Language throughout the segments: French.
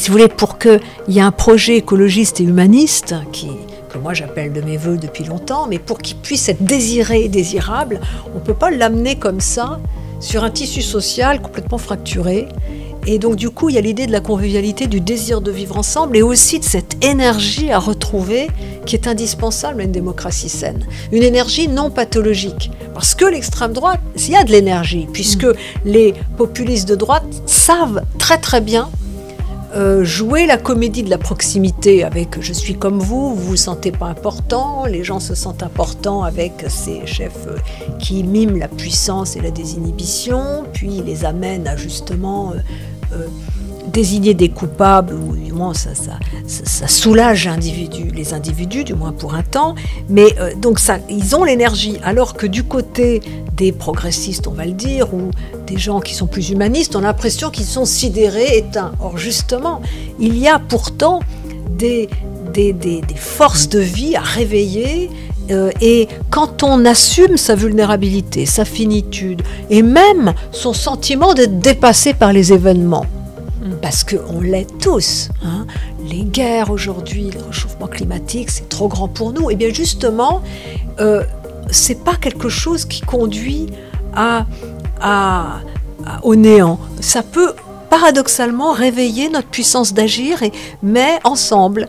si vous voulez, pour qu'il y ait un projet écologiste et humaniste, que moi j'appelle de mes voeux depuis longtemps, mais pour qu'il puisse être désiré et désirable, on ne peut pas l'amener comme ça sur un tissu social complètement fracturé. Et donc du coup, il y a l'idée de la convivialité, du désir de vivre ensemble et aussi de cette énergie à retrouver qui est indispensable à une démocratie saine. Une énergie non pathologique. Parce que l'extrême droite, il y a de l'énergie, puisque les populistes de droite savent très très bien jouer la comédie de la proximité avec « je suis comme vous vous sentez pas important », les gens se sentent importants avec ces chefs qui miment la puissance et la désinhibition, puis ils les amènent à justement désigner des coupables, ou du moins ça soulage les individus, du moins pour un temps, mais donc ils ont l'énergie, alors que du côté des progressistes, on va le dire, ou des gens qui sont plus humanistes, on a l'impression qu'ils sont sidérés, éteints. Or justement, il y a pourtant des forces de vie à réveiller, et quand on assume sa vulnérabilité, sa finitude, et même son sentiment d'être dépassé par les événements, parce qu'on l'est tous, hein. Les guerres aujourd'hui, le réchauffement climatique, c'est trop grand pour nous, et bien justement, c'est pas quelque chose qui conduit au néant. Ça peut paradoxalement réveiller notre puissance d'agir, mais ensemble.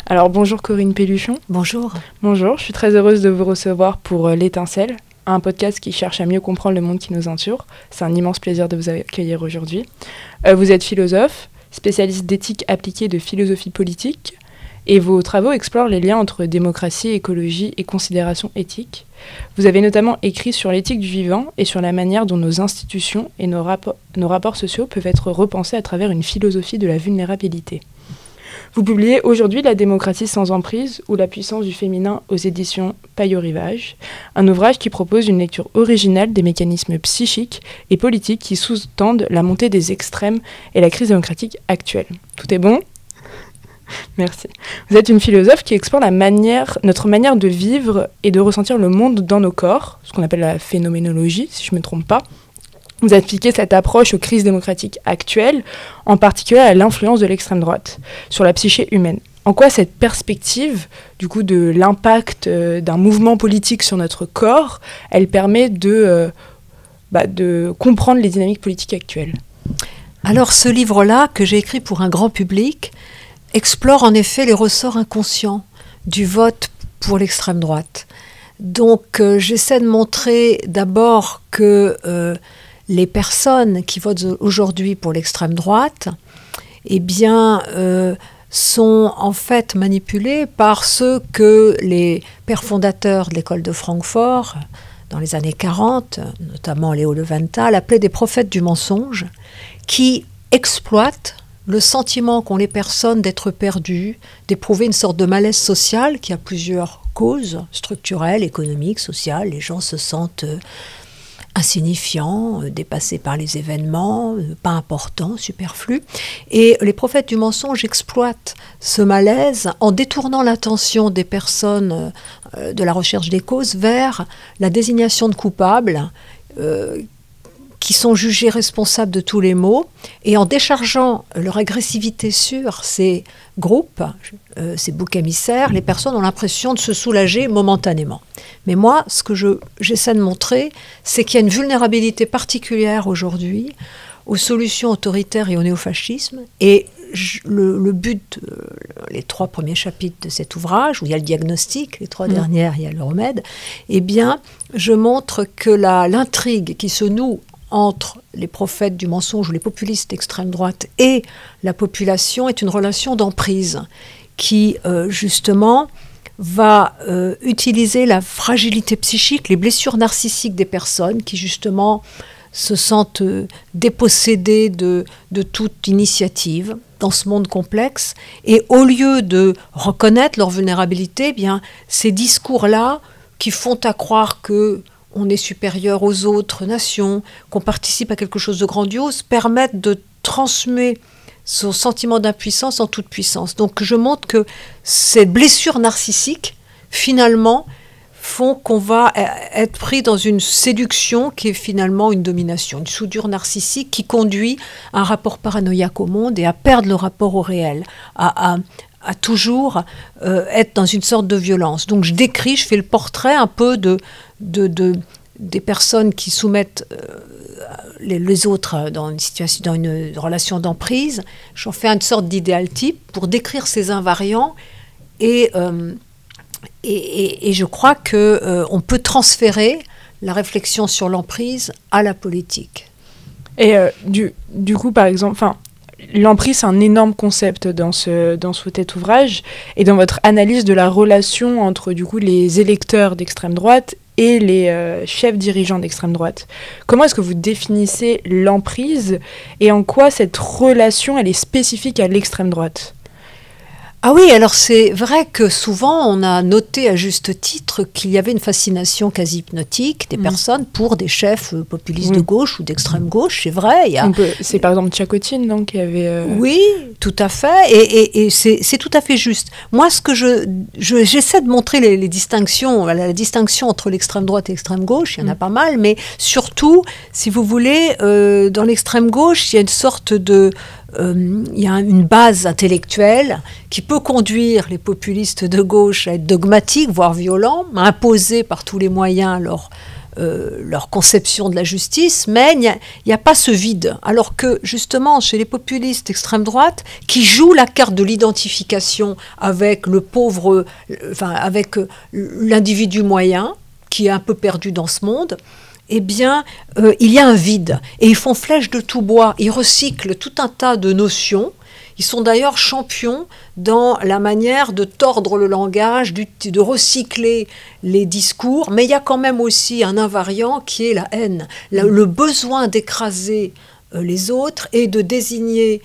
Alors bonjour Corinne Pelluchon. Bonjour. Bonjour, je suis très heureuse de vous recevoir pour L'Étincelle, un podcast qui cherche à mieux comprendre le monde qui nous entoure. C'est un immense plaisir de vous accueillir aujourd'hui. Vous êtes philosophe, spécialiste d'éthique appliquée de philosophie politique, et vos travaux explorent les liens entre démocratie, écologie et considérations éthiques. Vous avez notamment écrit sur l'éthique du vivant et sur la manière dont nos institutions et nos rapports sociaux peuvent être repensés à travers une philosophie de la vulnérabilité. Vous publiez aujourd'hui La démocratie sans emprise ou La puissance du féminin aux éditions Paille au Rivage, un ouvrage qui propose une lecture originale des mécanismes psychiques et politiques qui sous-tendent la montée des extrêmes et la crise démocratique actuelle. Tout est bon ? Merci. Vous êtes une philosophe qui explore notre manière de vivre et de ressentir le monde dans nos corps, ce qu'on appelle la phénoménologie, si je ne me trompe pas. Vous appliquez cette approche aux crises démocratiques actuelles, en particulier à l'influence de l'extrême droite sur la psyché humaine. En quoi cette perspective, du coup, de l'impact d'un mouvement politique sur notre corps, elle permet de comprendre les dynamiques politiques actuelles ? Alors ce livre-là, que j'ai écrit pour un grand public, explore en effet les ressorts inconscients du vote pour l'extrême droite. Donc j'essaie de montrer d'abord que les personnes qui votent aujourd'hui pour l'extrême droite, eh bien, sont en fait manipulées par ceux que les pères fondateurs de l'école de Francfort, dans les années 40, notamment Léo Leventhal, appelaient des prophètes du mensonge, qui exploitent le sentiment qu'ont les personnes d'être perdues, d'éprouver une sorte de malaise social qui a plusieurs causes structurelles, économiques, sociales. Les gens se sentent insignifiants, dépassés par les événements, pas importants, superflus. Et les prophètes du mensonge exploitent ce malaise en détournant l'attention des personnes de la recherche des causes vers la désignation de coupables qui sont jugés responsables de tous les maux, et en déchargeant leur agressivité sur ces groupes, ces boucs émissaires, les personnes ont l'impression de se soulager momentanément. Mais moi, ce que j'essaie de montrer, c'est qu'il y a une vulnérabilité particulière aujourd'hui aux solutions autoritaires et au néofascisme, et le but, les 3 premiers chapitres de cet ouvrage, où il y a le diagnostic, les 3 dernières, il y a le remède, eh bien, je montre que l'intrigue qui se noue entre les prophètes du mensonge ou les populistes d'extrême droite et la population est une relation d'emprise qui, justement, va utiliser la fragilité psychique, les blessures narcissiques des personnes qui, justement, se sentent dépossédées de toute initiative dans ce monde complexe. Et au lieu de reconnaître leur vulnérabilité, eh bien, ces discours-là qui font à croire que on est supérieur aux autres nations, qu'on participe à quelque chose de grandiose, permettent de transmuer son sentiment d'impuissance en toute puissance. Donc je montre que cette blessure narcissique, finalement, font qu'on va être pris dans une séduction qui est finalement une domination, une soudure narcissique qui conduit à un rapport paranoïaque au monde et à perdre le rapport au réel, à toujours être dans une sorte de violence. Donc je fais le portrait un peu des personnes qui soumettent les autres dans une relation d'emprise. J'en fais une sorte d'idéal type pour décrire ces invariants et je crois qu'on peut transférer la réflexion sur l'emprise à la politique. Et du coup, par exemple, l'emprise, c'est un énorme concept dans cet ouvrage. Et dans votre analyse de la relation entre du coup, les électeurs d'extrême droite et les chefs dirigeants d'extrême droite, comment est-ce que vous définissez l'emprise et en quoi cette relation elle est spécifique à l'extrême droite ? Ah oui, alors c'est vrai que souvent on a noté à juste titre qu'il y avait une fascination quasi hypnotique des personnes pour des chefs populistes de gauche ou d'extrême gauche, c'est vrai. C'est par exemple Tchakotine, donc, qui avait... Oui, tout à fait, et c'est tout à fait juste. Moi, ce que j'essaie de montrer la distinction entre l'extrême droite et l'extrême gauche, il y en a pas mal, mais surtout, si vous voulez, dans l'extrême gauche, il y a une sorte il y a une base intellectuelle qui peut conduire les populistes de gauche à être dogmatiques, voire violents, à imposer par tous les moyens leur conception de la justice, mais il n'y a pas ce vide. Alors que, justement, chez les populistes d'extrême droite, qui jouent la carte de l'identification avec le pauvre, avec l'individu moyen, qui est un peu perdu dans ce monde, eh bien, il y a un vide. Et ils font flèche de tout bois. Ils recyclent tout un tas de notions. Ils sont d'ailleurs champions dans la manière de tordre le langage, de recycler les discours. Mais il y a quand même aussi un invariant qui est la haine. Le besoin d'écraser les autres et de désigner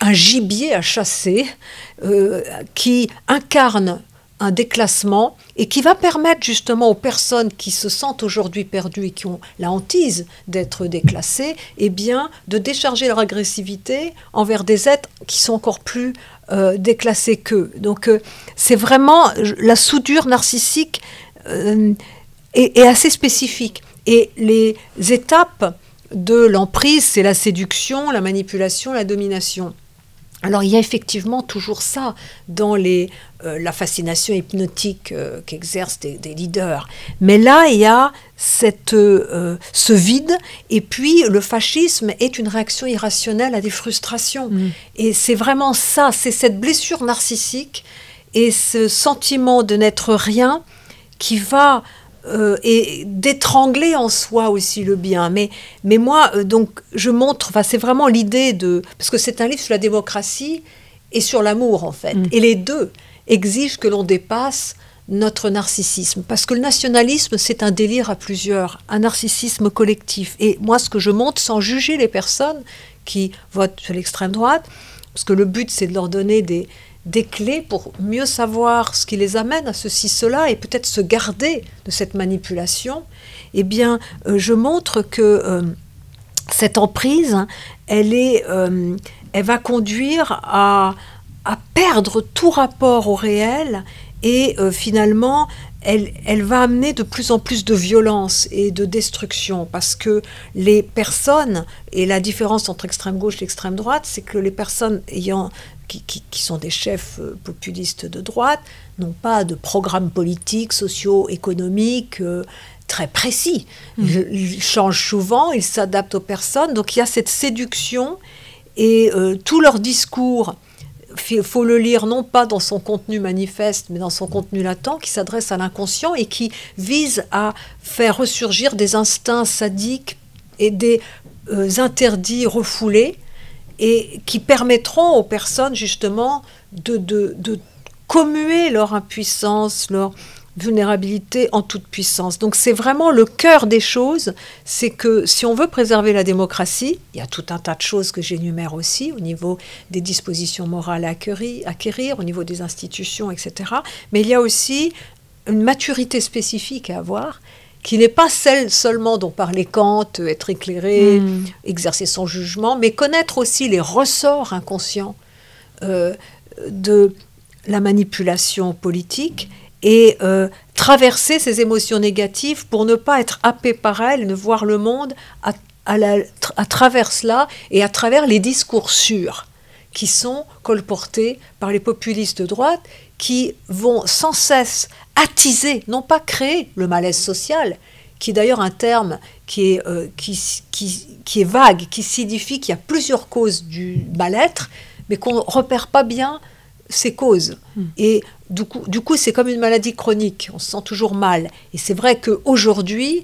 un gibier à chasser qui incarne un déclassement et qui va permettre justement aux personnes qui se sentent aujourd'hui perdues et qui ont la hantise d'être déclassées, eh bien, de décharger leur agressivité envers des êtres qui sont encore plus déclassés qu'eux. Donc, c'est vraiment la soudure narcissique est assez spécifique. Et les étapes de l'emprise, c'est la séduction, la manipulation, la domination. Alors, il y a effectivement toujours ça dans la fascination hypnotique qu'exercent des leaders. Mais là, il y a ce vide, et puis le fascisme est une réaction irrationnelle à des frustrations. Et c'est vraiment ça, c'est cette blessure narcissique et ce sentiment de n'être rien qui va... et d'étrangler en soi aussi le bien. Mais moi, donc, je montre, c'est vraiment l'idée parce que c'est un livre sur la démocratie et sur l'amour, en fait. Et les deux exigent que l'on dépasse notre narcissisme. Parce que le nationalisme, c'est un délire à plusieurs, un narcissisme collectif. Et moi, ce que je montre, sans juger les personnes qui votent sur l'extrême droite, parce que le but, c'est de leur donner des clés pour mieux savoir ce qui les amène à ceci, cela, et peut-être se garder de cette manipulation, eh bien, je montre que cette emprise, elle va conduire à perdre tout rapport au réel, et finalement, elle va amener de plus en plus de violence et de destruction, parce que les personnes, et la différence entre extrême gauche et extrême droite, c'est que les personnes qui sont des chefs populistes de droite, n'ont pas de programme politique, socio-économique très précis. Ils changent souvent, ils s'adaptent aux personnes, donc il y a cette séduction, et tout leur discours, il faut le lire non pas dans son contenu manifeste, mais dans son contenu latent, qui s'adresse à l'inconscient et qui vise à faire ressurgir des instincts sadiques et des interdits refoulés, et qui permettront aux personnes justement de commuer leur impuissance, leur vulnérabilité en toute puissance. Donc c'est vraiment le cœur des choses, c'est que si on veut préserver la démocratie, il y a tout un tas de choses que j'énumère aussi au niveau des dispositions morales à acquérir, au niveau des institutions, etc. Mais il y a aussi une maturité spécifique à avoir, qui n'est pas celle seulement dont parlait Kant, être éclairé, exercer son jugement, mais connaître aussi les ressorts inconscients de la manipulation politique et traverser ces émotions négatives pour ne pas être happé par elles, ne voir le monde à travers cela et à travers les discours sûrs qui sont colportés par les populistes de droite qui vont sans cesse attiser, non pas créer le malaise social, qui est d'ailleurs un terme qui est vague, qui signifie qu'il y a plusieurs causes du mal-être, mais qu'on ne repère pas bien ces causes. Et du coup, c'est comme une maladie chronique, on se sent toujours mal. Et c'est vrai qu'aujourd'hui,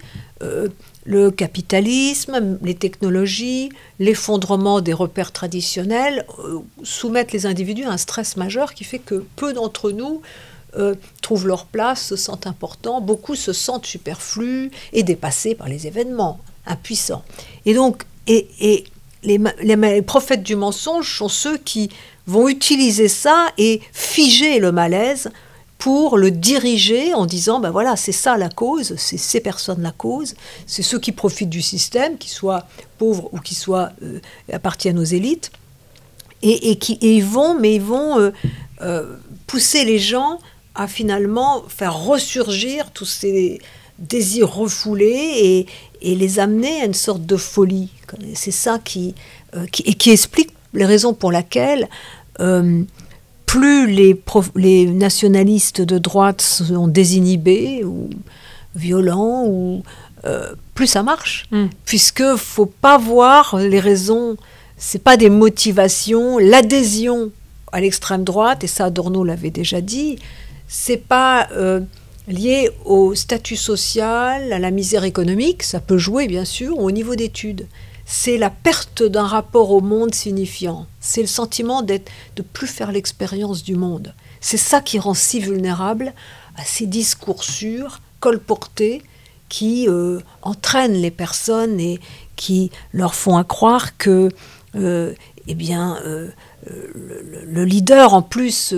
le capitalisme, les technologies, l'effondrement des repères traditionnels soumettent les individus à un stress majeur qui fait que peu d'entre nous trouvent leur place, se sentent importants, beaucoup se sentent superflus et dépassés par les événements, impuissants. Et donc, les prophètes du mensonge sont ceux qui vont utiliser ça et figer le malaise pour le diriger en disant, ben voilà, c'est ça la cause, c'est ces personnes la cause, c'est ceux qui profitent du système, qu'ils soient pauvres ou qu'ils appartiennent aux élites, et ils vont pousser les gens à finalement faire ressurgir tous ces désirs refoulés et les amener à une sorte de folie. C'est ça qui explique les raisons pour lesquelles plus les nationalistes de droite sont désinhibés ou violents, plus ça marche. Puisque il ne faut pas voir les raisons, ce n'est pas des motivations. L'adhésion à l'extrême droite, et ça Adorno l'avait déjà dit, ce n'est pas lié au statut social, à la misère économique, ça peut jouer bien sûr, ou au niveau d'études. C'est la perte d'un rapport au monde signifiant. C'est le sentiment de plus faire l'expérience du monde. C'est ça qui rend si vulnérable à ces discours sûrs, colportés, qui entraînent les personnes et qui leur font croire que le leader, en plus,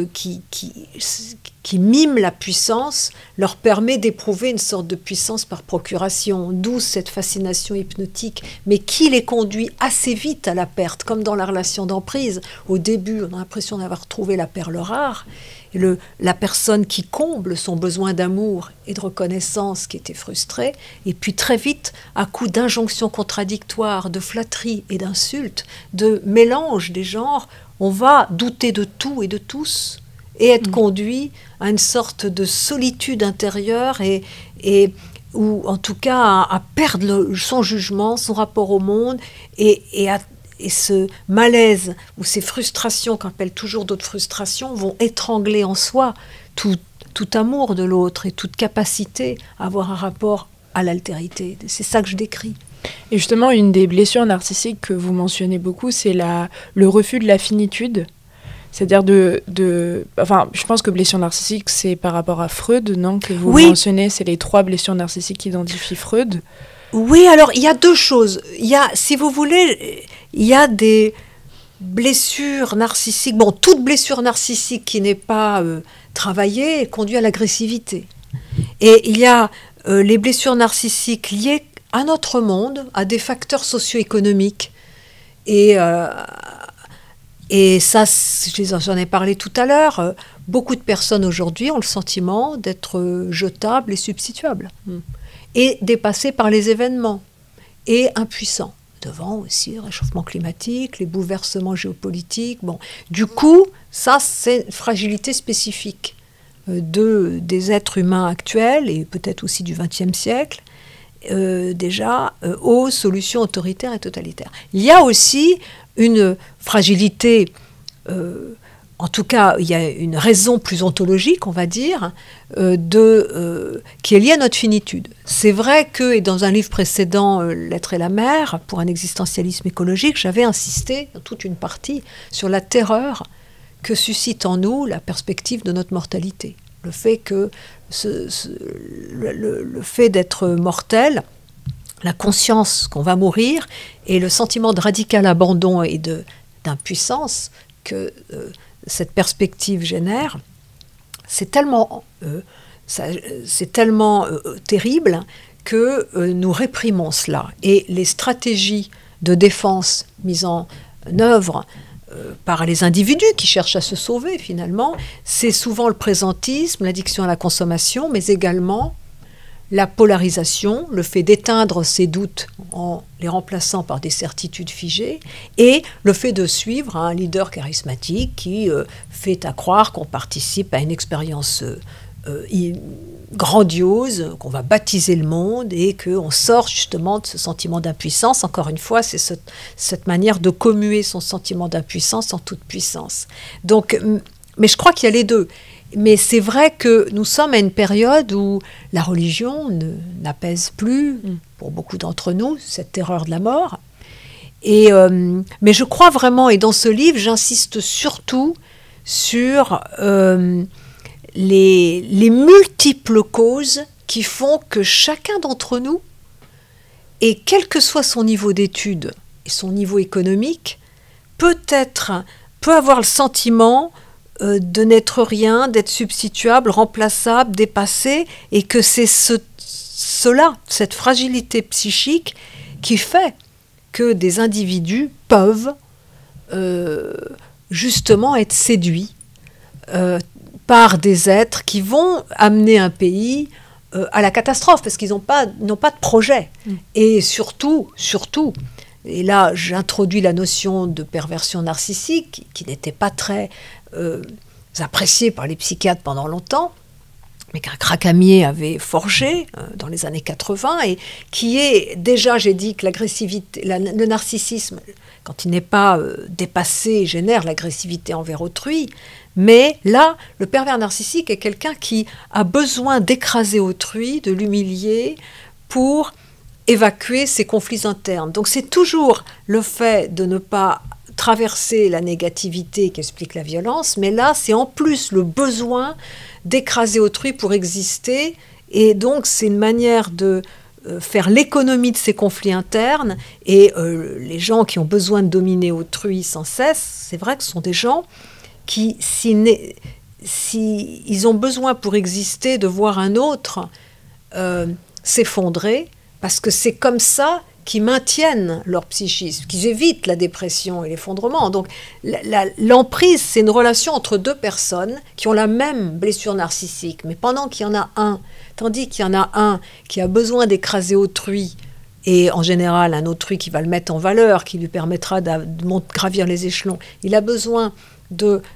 qui mime la puissance, leur permet d'éprouver une sorte de puissance par procuration, d'où cette fascination hypnotique, mais qui les conduit assez vite à la perte, comme dans la relation d'emprise. Au début, on a l'impression d'avoir trouvé la perle rare, et la personne qui comble son besoin d'amour et de reconnaissance qui était frustrée, et puis très vite, à coup d'injonctions contradictoires, de flatteries et d'insultes, de mélange des genres, on va douter de tout et de tous, et être conduit à une sorte de solitude intérieure ou en tout cas à perdre son jugement, son rapport au monde et ce malaise ou ces frustrations qu'on appelle toujours d'autres frustrations vont étrangler en soi tout amour de l'autre et toute capacité à avoir un rapport à l'altérité. C'est ça que je décris. Et justement, une des blessures narcissiques que vous mentionnez beaucoup, c'est le refus de la finitude. C'est-à-dire je pense que blessure narcissique, c'est par rapport à Freud, non, que vous mentionnez, c'est les 3 blessures narcissiques qu'identifie Freud. Oui, alors il y a 2 choses. Si vous voulez, il y a des blessures narcissiques. Bon, toute blessure narcissique qui n'est pas travaillée conduit à l'agressivité. Et il y a les blessures narcissiques liées à notre monde, à des facteurs socio-économiques. Et ça, j'en ai parlé tout à l'heure, beaucoup de personnes aujourd'hui ont le sentiment d'être jetables et substituables, et dépassées par les événements, et impuissants, devant aussi le réchauffement climatique, les bouleversements géopolitiques. Bon. Du coup, ça, c'est une fragilité spécifique des êtres humains actuels, et peut-être aussi du XXe siècle, aux solutions autoritaires et totalitaires. Il y a aussi une fragilité, en tout cas, il y a une raison plus ontologique, on va dire, qui est liée à notre finitude. C'est vrai que, et dans un livre précédent, L'être et la mer, pour un existentialisme écologique, j'avais insisté, dans toute une partie, sur la terreur que suscite en nous la perspective de notre mortalité. Le fait que le fait d'être mortel, la conscience qu'on va mourir et le sentiment de radical abandon et d'impuissance que cette perspective génère, c'est tellement terrible que nous réprimons cela. Et les stratégies de défense mises en œuvre par les individus qui cherchent à se sauver finalement, c'est souvent le présentisme, l'addiction à la consommation, mais également la polarisation, le fait d'éteindre ses doutes en les remplaçant par des certitudes figées, et le fait de suivre un leader charismatique qui fait à croire qu'on participe à une expérience grandiose, qu'on va baptiser le monde et qu'on sort justement de ce sentiment d'impuissance. Encore une fois, c'est cette manière de commuer son sentiment d'impuissance en toute puissance. Donc, mais je crois qu'il y a les deux. Mais c'est vrai que nous sommes à une période où la religion n'apaise plus, pour beaucoup d'entre nous, cette terreur de la mort. Mais je crois vraiment, et dans ce livre, j'insiste surtout sur les multiples causes qui font que chacun d'entre nous, et quel que soit son niveau d'études et son niveau économique, peut avoir le sentiment de n'être rien, d'être substituable, remplaçable, dépassé, et que c'est cela, cette fragilité psychique, qui fait que des individus peuvent justement être séduits par des êtres qui vont amener un pays à la catastrophe, parce qu'ils n'ont pas de projet. Et surtout, et là j'introduis la notion de perversion narcissique, qui n'était pas très appréciée par les psychiatres pendant longtemps, mais qu'un Cracamier avait forgé dans les années 80, et qui est déjà, j'ai dit que l'agressivité, le narcissisme, quand il n'est pas dépassé, génère l'agressivité envers autrui. Mais là, le pervers narcissique est quelqu'un qui a besoin d'écraser autrui, de l'humilier, pour évacuer ses conflits internes. Donc c'est toujours le fait de ne pas traverser la négativité qui explique la violence, mais là, c'est en plus le besoin d'écraser autrui pour exister, et donc c'est une manière de faire l'économie de ces conflits internes, et les gens qui ont besoin de dominer autrui sans cesse, c'est vrai que ce sont des gens qui, ils ont besoin pour exister de voir un autre s'effondrer, parce que c'est comme ça qu'ils maintiennent leur psychisme, qu'ils évitent la dépression et l'effondrement. Donc l'emprise, c'est une relation entre deux personnes qui ont la même blessure narcissique, mais tandis qu'il y en a un qui a besoin d'écraser autrui, et en général un autrui qui va le mettre en valeur, qui lui permettra de gravir les échelons, il a besoin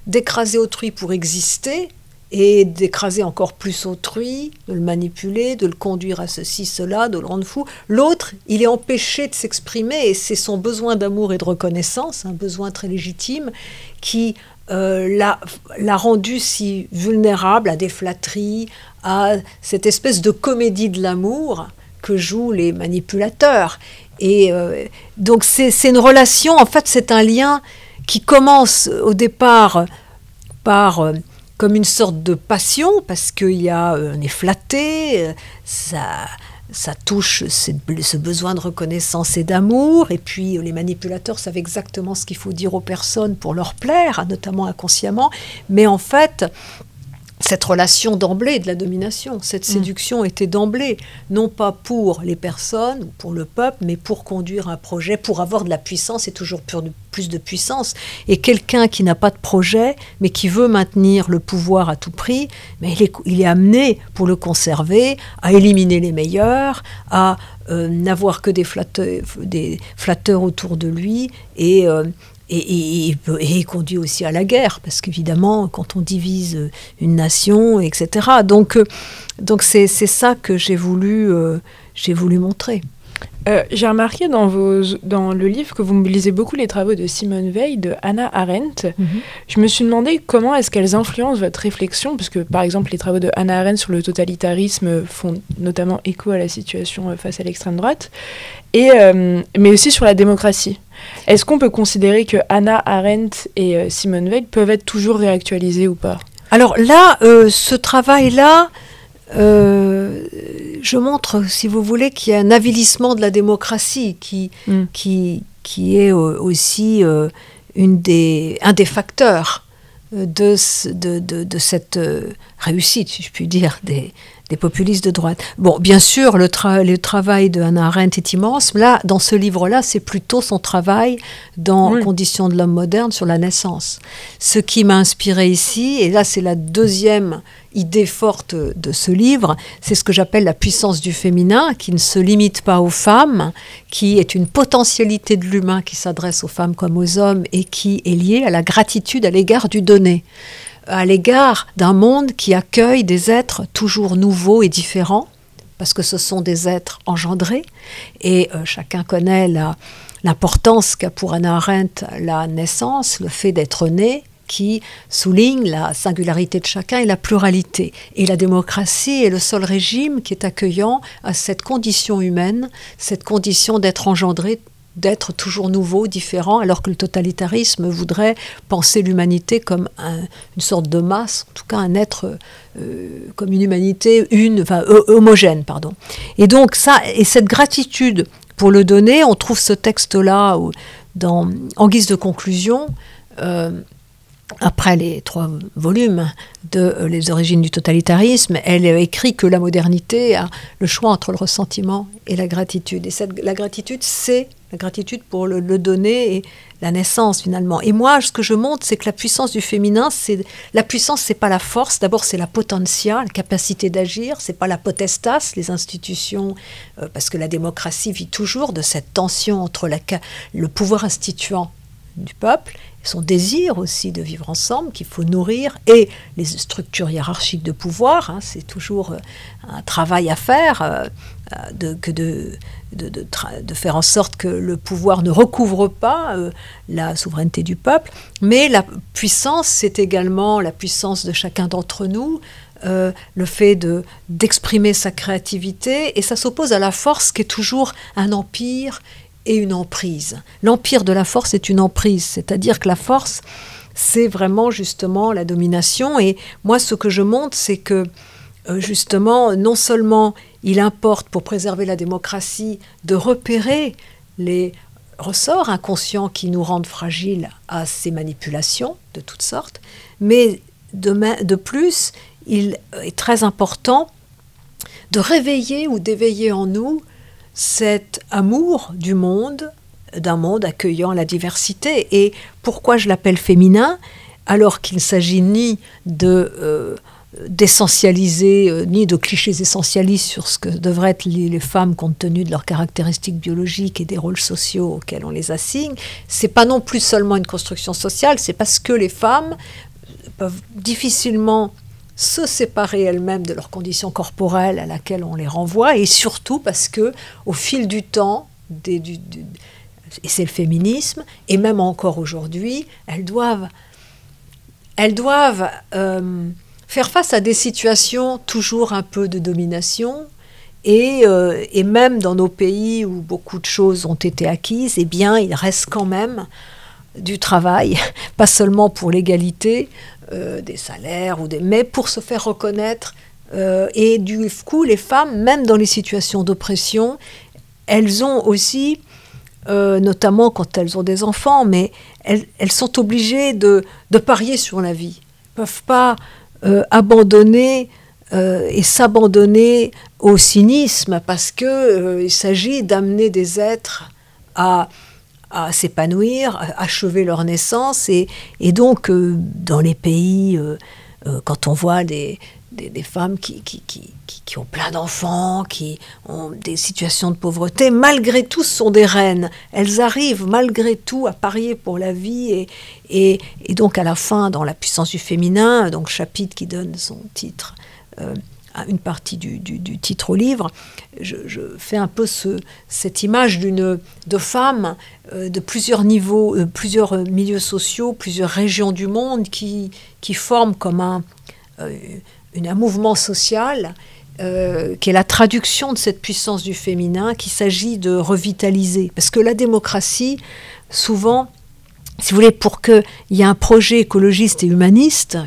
d'écraser autrui pour exister, et d'écraser encore plus autrui, de le manipuler, de le conduire à ceci, cela, de le rendre fou. L'autre, il est empêché de s'exprimer, et c'est son besoin d'amour et de reconnaissance, un besoin très légitime, qui l'a rendu si vulnérable à des flatteries, à cette espèce de comédie de l'amour que jouent les manipulateurs. Et donc c'est une relation, en fait c'est un lien qui commence au départ par comme une sorte de passion, parce qu'on est flatté, ça touche ce besoin de reconnaissance et d'amour, et puis les manipulateurs savent exactement ce qu'il faut dire aux personnes pour leur plaire, notamment inconsciemment, mais en fait, cette relation d'emblée de la domination, cette séduction était d'emblée, non pas pour les personnes, pour le peuple, mais pour conduire un projet, pour avoir de la puissance et toujours plus de puissance. Et quelqu'un qui n'a pas de projet, mais qui veut maintenir le pouvoir à tout prix, mais il est amené, pour le conserver, à éliminer les meilleurs, à n'avoir que des flatteurs autour de lui, et il conduit aussi à la guerre, parce qu'évidemment, quand on divise une nation, etc. Donc c'est ça que j'ai voulu montrer. J'ai remarqué dans le livre que vous mobilisez beaucoup les travaux de Simone Weil, de Hannah Arendt. Je me suis demandé comment est-ce qu'elles influencent votre réflexion, parce que par exemple les travaux de Hannah Arendt sur le totalitarisme font notamment écho à la situation face à l'extrême droite, mais aussi sur la démocratie. Est-ce qu'on peut considérer que Hannah Arendt et Simone Weil peuvent être toujours réactualisés ou pas ? Alors là, ce travail-là, je montre, si vous voulez, qu'il y a un avilissement de la démocratie qui est aussi un des facteurs de cette réussite, si je puis dire, des populistes de droite. Bon, bien sûr, le travail de Hannah Arendt est immense. Là, dans ce livre-là, c'est plutôt son travail dans Conditions de l'homme moderne sur la naissance. Ce qui m'a inspiré ici, et là c'est la deuxième idée forte de ce livre, c'est ce que j'appelle la puissance du féminin, qui ne se limite pas aux femmes, qui est une potentialité de l'humain qui s'adresse aux femmes comme aux hommes et qui est liée à la gratitude à l'égard du donné, à l'égard d'un monde qui accueille des êtres toujours nouveaux et différents, parce que ce sont des êtres engendrés, et chacun connaît l'importance qu'a pour Hannah Arendt la naissance, le fait d'être né, qui souligne la singularité de chacun et la pluralité. Et la démocratie est le seul régime qui est accueillant à cette condition humaine, cette condition d'être engendré, d'être toujours nouveau, différent, alors que le totalitarisme voudrait penser l'humanité comme une sorte de masse, en tout cas un être comme une humanité homogène. Pardon. Et donc cette gratitude pour le donner, on trouve ce texte-là en guise de conclusion, après les 3 volumes de Les origines du totalitarisme, elle écrit que la modernité a le choix entre le ressentiment et la gratitude. Et la gratitude, c'est la gratitude pour le donner et la naissance finalement. Et moi, ce que je montre, c'est que la puissance du féminin, la puissance, c'est pas la force. D'abord, c'est la potentia, la capacité d'agir. C'est pas la potestas, les institutions, parce que la démocratie vit toujours de cette tension entre le pouvoir instituant du peuple, son désir aussi de vivre ensemble, qu'il faut nourrir, et les structures hiérarchiques de pouvoir. C'est toujours un travail à faire, de faire en sorte que le pouvoir ne recouvre pas la souveraineté du peuple. Mais la puissance, c'est également la puissance de chacun d'entre nous, le fait d'exprimer sa créativité, et ça s'oppose à la force qui est toujours un empire et une emprise. L'empire de la force est une emprise, c'est-à-dire que la force, c'est vraiment justement la domination. Et moi, ce que je montre, c'est que justement, non seulement il importe pour préserver la démocratie de repérer les ressorts inconscients qui nous rendent fragiles à ces manipulations de toutes sortes, mais de plus, il est très important de réveiller ou d'éveiller en nous cet amour du monde, d'un monde accueillant la diversité. Et pourquoi je l'appelle féminin, alors qu'il ne s'agit ni d'essentialiser, ni de clichés essentialistes sur ce que devraient être les femmes compte tenu de leurs caractéristiques biologiques et des rôles sociaux auxquels on les assigne. C'est pas non plus seulement une construction sociale, c'est parce que les femmes peuvent difficilement se séparer elles-mêmes de leur condition corporelle à laquelle on les renvoie, et surtout parce que au fil du temps, et c'est le féminisme, et même encore aujourd'hui, elles doivent faire face à des situations toujours un peu de domination, et même dans nos pays où beaucoup de choses ont été acquises, eh bien, il reste quand même du travail, pas seulement pour l'égalité des salaires, mais pour se faire reconnaître. Et du coup, les femmes, même dans les situations d'oppression, elles ont aussi, notamment quand elles ont des enfants, mais elles sont obligées de parier sur la vie. Elles ne peuvent pas abandonner et s'abandonner au cynisme, parce qu'il s'agit d'amener des êtres à s'épanouir, à achever leur naissance. Et donc, dans les pays, quand on voit des femmes qui ont plein d'enfants, qui ont des situations de pauvreté, malgré tout, ce sont des reines. Elles arrivent malgré tout à parier pour la vie. Et donc, à la fin, dans La puissance du féminin, donc chapitre qui donne son titre, une partie du titre au livre, je fais un peu cette image de femmes de plusieurs niveaux, plusieurs milieux sociaux, plusieurs régions du monde qui forment comme un mouvement social qui est la traduction de cette puissance du féminin qu'il s'agit de revitaliser. Parce que la démocratie, souvent, si vous voulez, pour qu'il y ait un projet écologiste et humaniste,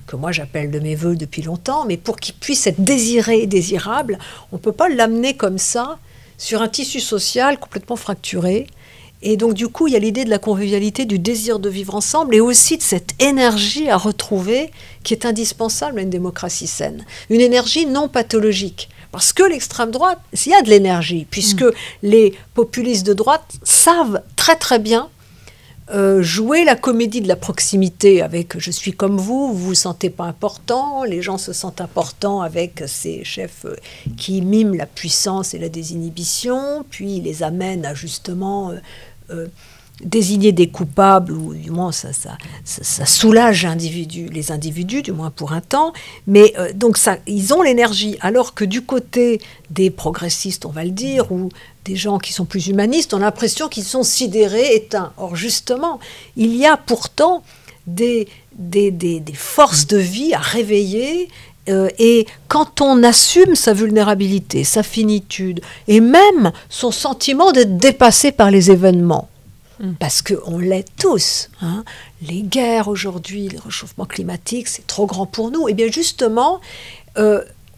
que moi j'appelle de mes voeux depuis longtemps, mais pour qu'il puisse être désiré et désirable, on ne peut pas l'amener comme ça sur un tissu social complètement fracturé Et donc, du coup, il y a l'idée de la convivialité, du désir de vivre ensemble et aussi de cette énergie à retrouver qui est indispensable à une démocratie saine. Une énergie non pathologique. Parce que l'extrême droite, il y a de l'énergie, puisque les populistes de droite savent très très bien jouer la comédie de la proximité avec « je suis comme vous vous sentez pas important », les gens se sentent importants avec ces chefs qui miment la puissance et la désinhibition, puis ils les amènent à justement désigner des coupables, ou du moins ça soulage les individus, du moins pour un temps, mais donc ils ont l'énergie, alors que du côté des progressistes, on va le dire, ou des gens qui sont plus humanistes, on a l'impression qu'ils sont sidérés, éteints. Or justement, il y a pourtant des forces de vie à réveiller, et quand on assume sa vulnérabilité, sa finitude, et même son sentiment d'être dépassé par les événements, parce qu'on l'est tous, hein. Les guerres aujourd'hui, le réchauffement climatique, c'est trop grand pour nous. Et bien justement,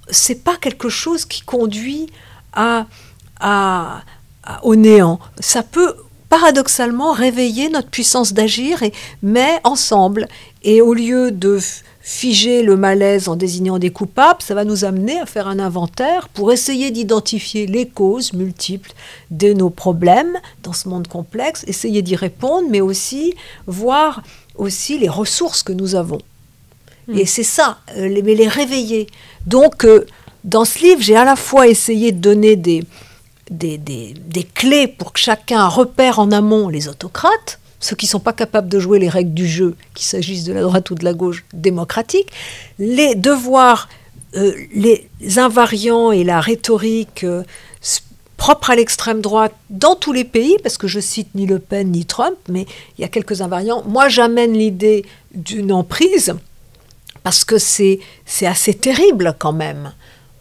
c'est pas quelque chose qui conduit au néant. Ça peut paradoxalement réveiller notre puissance d'agir, mais ensemble. Et au lieu de figer le malaise en désignant des coupables, ça va nous amener à faire un inventaire pour essayer d'identifier les causes multiples de nos problèmes dans ce monde complexe, essayer d'y répondre, mais aussi voir aussi les ressources que nous avons. Et c'est ça, mais les réveiller. Donc, dans ce livre, j'ai à la fois essayé de donner des clés pour que chacun repère en amont les autocrates, ceux qui ne sont pas capables de jouer les règles du jeu, qu'il s'agisse de la droite ou de la gauche démocratique, de voir les invariants et la rhétorique propre à l'extrême droite dans tous les pays, parce que je cite ni Le Pen ni Trump, mais il y a quelques invariants. Moi, j'amène l'idée d'une emprise, parce que c'est assez terrible quand même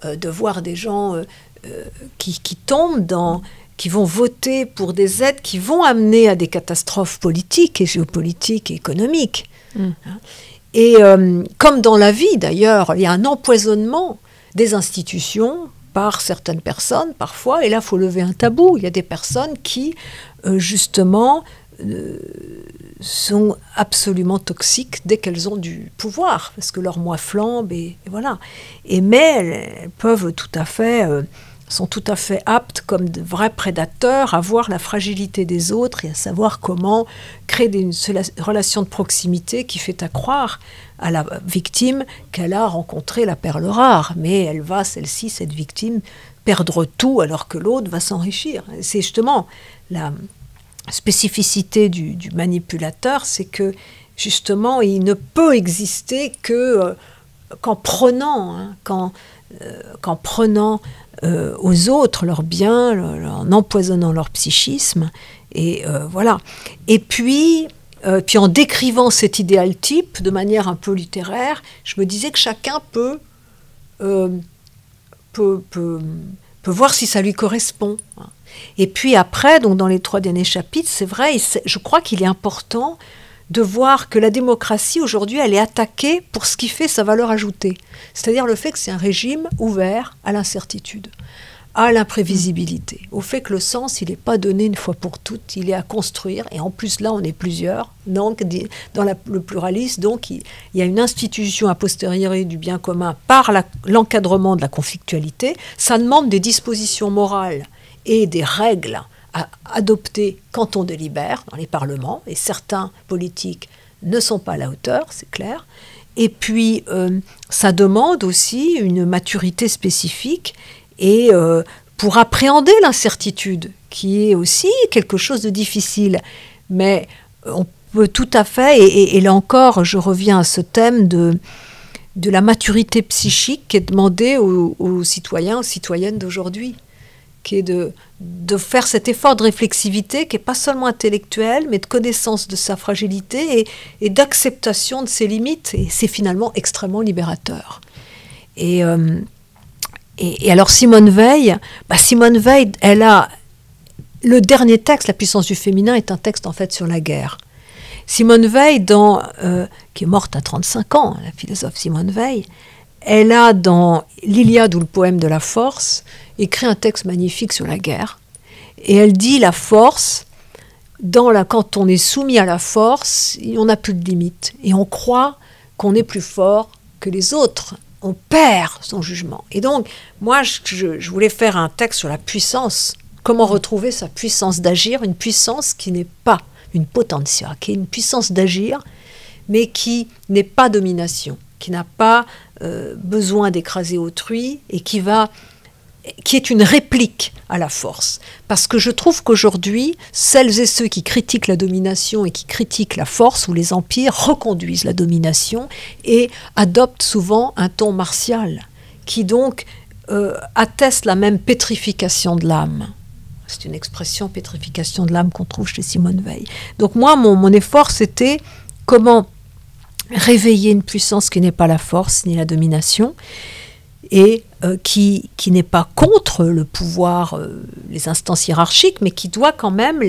de voir des gens qui tombent qui vont voter pour des aides qui vont amener à des catastrophes politiques et géopolitiques et économiques. Et comme dans la vie d'ailleurs, il y a un empoisonnement des institutions par certaines personnes parfois, et là il faut lever un tabou. Il y a des personnes qui justement sont absolument toxiques dès qu'elles ont du pouvoir, parce que leur moi flambe, et voilà. Mais elles peuvent sont tout à fait aptes, comme de vrais prédateurs, à voir la fragilité des autres et à savoir comment créer une relation de proximité qui fait accroire à la victime qu'elle a rencontré la perle rare. Mais elle va, cette victime, perdre tout alors que l'autre va s'enrichir. C'est justement la spécificité du manipulateur, c'est que justement il ne peut exister qu'en prenant, qu'en prenant aux autres leurs biens, en empoisonnant leur psychisme, et voilà. Et puis en décrivant cet idéal type de manière un peu littéraire, je me disais que chacun peut voir si ça lui correspond. Et puis après, donc dans les 3 derniers chapitres, c'est vrai, je crois qu'il est important de voir que la démocratie, aujourd'hui, elle est attaquée pour ce qui fait sa valeur ajoutée. C'est-à-dire le fait que c'est un régime ouvert à l'incertitude, à l'imprévisibilité, au fait que le sens, il n'est pas donné une fois pour toutes, il est à construire. Et en plus, là, on est plusieurs, donc dans le pluralisme, donc il y a une institution a posteriori du bien commun par l'encadrement de la conflictualité. Ça demande des dispositions morales et des règles à adopter quand on délibère dans les parlements, et certains politiques ne sont pas à la hauteur, c'est clair. Et puis, ça demande aussi une maturité spécifique et pour appréhender l'incertitude, qui est aussi quelque chose de difficile. Mais on peut tout à fait, et là encore, je reviens à ce thème de la maturité psychique qui est demandée aux citoyens, aux citoyennes d'aujourd'hui, qui est de faire cet effort de réflexivité qui n'est pas seulement intellectuel, mais de connaissance de sa fragilité et d'acceptation de ses limites. Et c'est finalement extrêmement libérateur. Et alors Simone Veil, elle a... Le dernier texte, La puissance du féminin, est un texte en fait sur la guerre. Simone Veil, qui est morte à 35 ans, la philosophe Simone Veil, elle a dans l'Iliade ou le poème de la force écrit un texte magnifique sur la guerre. Et elle dit la force, quand on est soumis à la force, on n'a plus de limites. Et on croit qu'on est plus fort que les autres. On perd son jugement. Et donc, moi, je voulais faire un texte sur la puissance. Comment retrouver sa puissance d'agir, une puissance qui n'est pas une potentia, qui est une puissance d'agir, mais qui n'est pas domination, qui n'a pas besoin d'écraser autrui et qui est une réplique à la force. Parce que je trouve qu'aujourd'hui, celles et ceux qui critiquent la domination et qui critiquent la force ou les empires reconduisent la domination et adoptent souvent un ton martial, qui donc atteste la même pétrification de l'âme. C'est une expression, pétrification de l'âme, qu'on trouve chez Simone Veil. Donc moi, mon effort, c'était comment réveiller une puissance qui n'est pas la force ni la domination, et qui n'est pas contre le pouvoir, les instances hiérarchiques, mais qui doit quand même